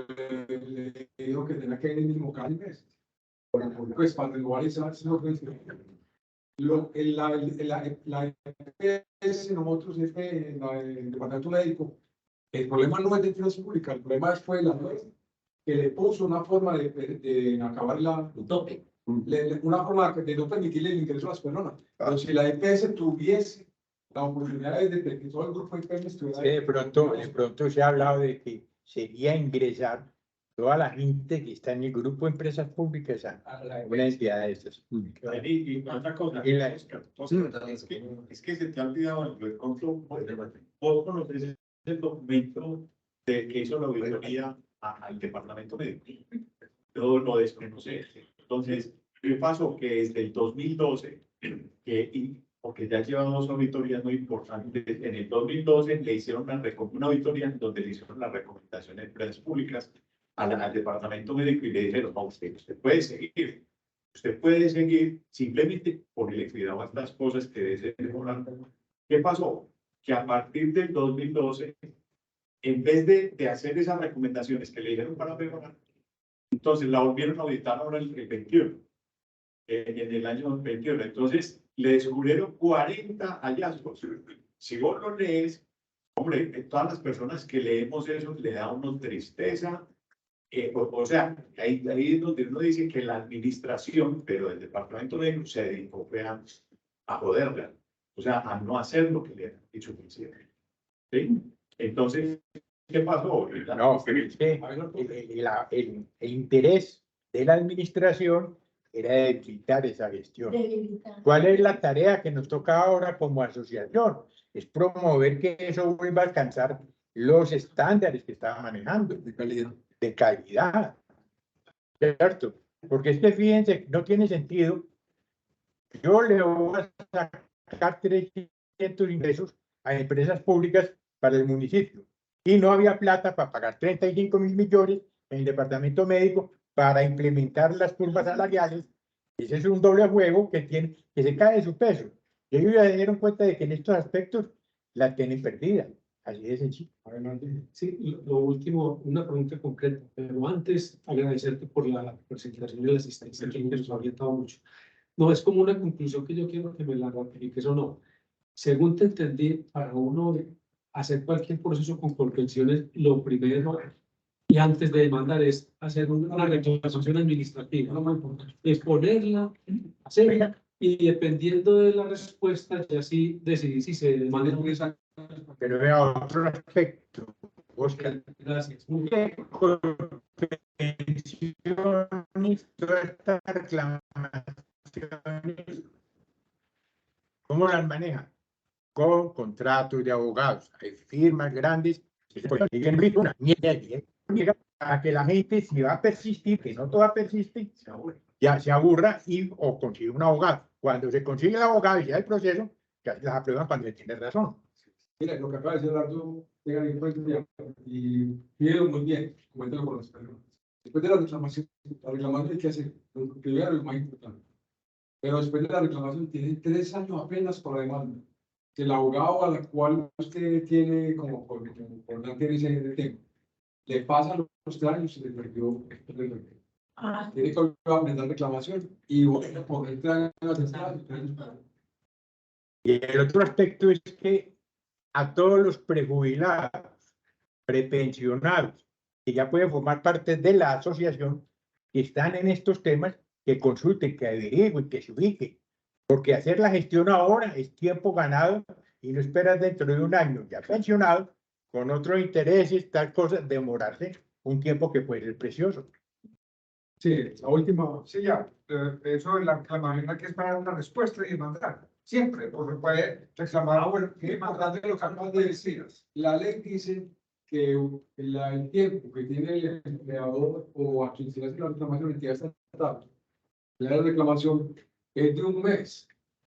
le dijo que tenía que ir el mismo cada mes. Pues para renovar esas la EPS, nosotros, el departamento médico, el problema no es de finanzas públicas, el problema fue la ley que le puso una forma de acabar una forma de no permitirle el ingreso a las personas. Pero si la EPS tuviese la oportunidad de que todo el grupo de EPS estuviera... Sí, de pronto se ha hablado de que sería ingresar toda la gente que está en el grupo de empresas públicas a una entidad de estas. Y otra cosa, es que se te ha olvidado el control. Vos conoces el documento que hizo la auditoría al departamento médico. Yo lo desconocí. Entonces, ¿Qué pasó? Que desde el 2012, porque ya llevan dos auditorías muy importantes, en el 2012 le hicieron una auditoría donde le hicieron las recomendaciones de empresas públicas al departamento médico y le dijeron, no, usted puede seguir. Usted puede seguir, simplemente ponerle cuidado a estas cosas que debe mejorar. ¿Qué pasó? Que a partir del 2012, en vez de hacer esas recomendaciones que le dijeron para mejorar, entonces la volvieron a auditar ahora el 21, en el año 21. Entonces le descubrieron 40 hallazgos. Si vos lo lees, hombre, todas las personas que leemos eso le da una tristeza. O sea, ahí es donde uno dice que la administración, pero el departamento de se dedicó a joderla, o sea, a no hacer lo que le han dicho que hiciera. ¿Sí? Entonces, ¿qué pasó? No, pero es que el interés de la administración era debilitar esa gestión. ¿Cuál es la tarea que nos toca ahora como asociación? Es promover que eso vuelva a alcanzar los estándares que estaba manejando. De calidad, ¿cierto? Porque es que fíjense, no tiene sentido. Yo le voy a sacar 300 ingresos a empresas públicas para el municipio y no había plata para pagar 35.000 millones en el departamento médico para implementar las curvas salariales. Ese es un doble juego que se cae de su peso. Y ellos ya se dieron cuenta de que en estos aspectos la tienen perdida. Así de sencillo. Sí, lo último, una pregunta concreta, pero antes agradecerte por la presentación y la asistencia que nos ha orientado mucho. No es como una conclusión que yo quiero que me la ratifiques o no. Según te entendí, para uno hacer cualquier proceso con convenciones, lo primero y antes de demandar es hacer una reclamación administrativa, exponerla, hacerla y dependiendo de la respuesta, ya sí decidir si se demanda. Pero vea otro aspecto, Oscar. Gracias. Todas estas reclamaciones, ¿cómo las maneja? Con contratos de abogados. Hay firmas grandes que siguen una niega a que la gente, si va a persistir, que no toda persiste, ya se aburra o consigue un abogado. Cuando se consigue el abogado y ya el proceso, ya se las aprueban cuando le tiene razón. Mira, lo que acaba de decir Eduardo, tengan en cuenta y pídelo muy bien, coméntalo con las personas. Después de la reclamación hay que hacer, lo primero y lo más importante. Pero después de la reclamación tiene 3 años apenas por la demanda. Que el abogado a la cual usted tiene como por ese tema, le pasan los 3 años y se le perdió. Tiene que aprender reclamación y bueno, por el 3 años. Y el otro aspecto es que a todos los prejubilados, prepensionados, que ya pueden formar parte de la asociación, que están en estos temas, que consulten, que averigüen, que se ubiquen. Porque hacer la gestión ahora es tiempo ganado y no esperas dentro de un año ya pensionado, con otros intereses, tal cosa, demorarse un tiempo que puede ser precioso. Sí, la última, sí, ya, eso de la reclamación que es para una respuesta y mandar, siempre, porque puede reclamar, bueno, qué importante lo que acabas de decir. La ley dice que el tiempo que tiene el empleador o a quien se le hace la reclamación en entidad estatal, la reclamación es de 1 mes,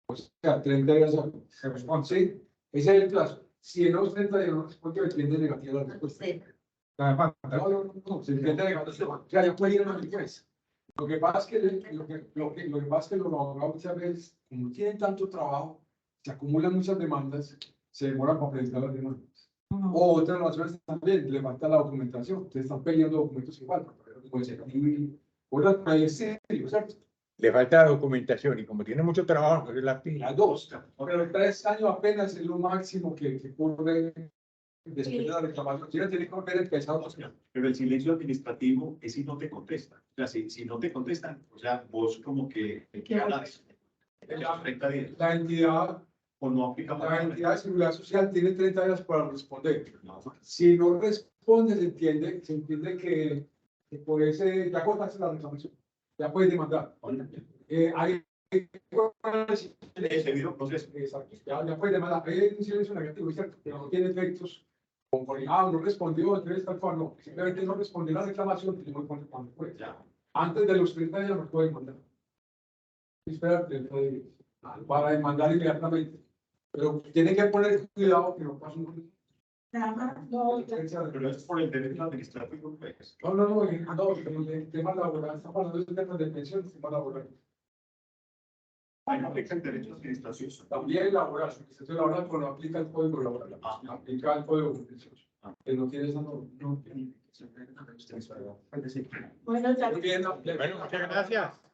o sea, 30 días se responde, ¿sí? Ese es el plazo. Si en los 30 días no responde, depende negativa la respuesta. No, se entiende negativa. O sea, ya puede ir a los juez. Lo que pasa es que lo que pasa es que los abogados muchas veces, como tienen tanto trabajo, se acumulan muchas demandas, se demoran para presentar las demandas. O otras razones también, le falta la documentación. Ustedes están peleando documentos que faltan. Otras países serios, ¿cierto? Le falta documentación y como tiene mucho trabajo, pues la pila. Las 2. Pero 3 años apenas es lo máximo que ocurre después de la reclamación. Tiene que volver a empezar. Pero el silencio administrativo es si no te contestan. O sea, si no te contestan, o sea, vos como que hablas. La entidad o no aplica la entidad de seguridad social tiene 30 días para responder. Si no responde, se entiende que por ese, ya contaste la reclamación, ya puedes demandar. Hay debido proceso. Exacto, ya puedes demandar. Hay un silencio negativo, ¿cierto? Pero no tiene efectos. No respondió, entonces tal cual no. Simplemente no respondió la reclamación, y no responde cuando puede. Antes de los 30 días no puede demandar. Espérate, para demandar inmediatamente. Pero tiene que poner cuidado que no pase un... No, Pero es por el derecho administrativo, pues. No, el tema laboral, estamos hablando de temas de pensión, el tema laboral. Ahí no aplica el derecho administrativo. También laboral, su administración laboral, pero no aplica el código laboral, aplica el código de pensiones. Que no tiene esa norma. bueno, ya. Bueno, muchas gracias.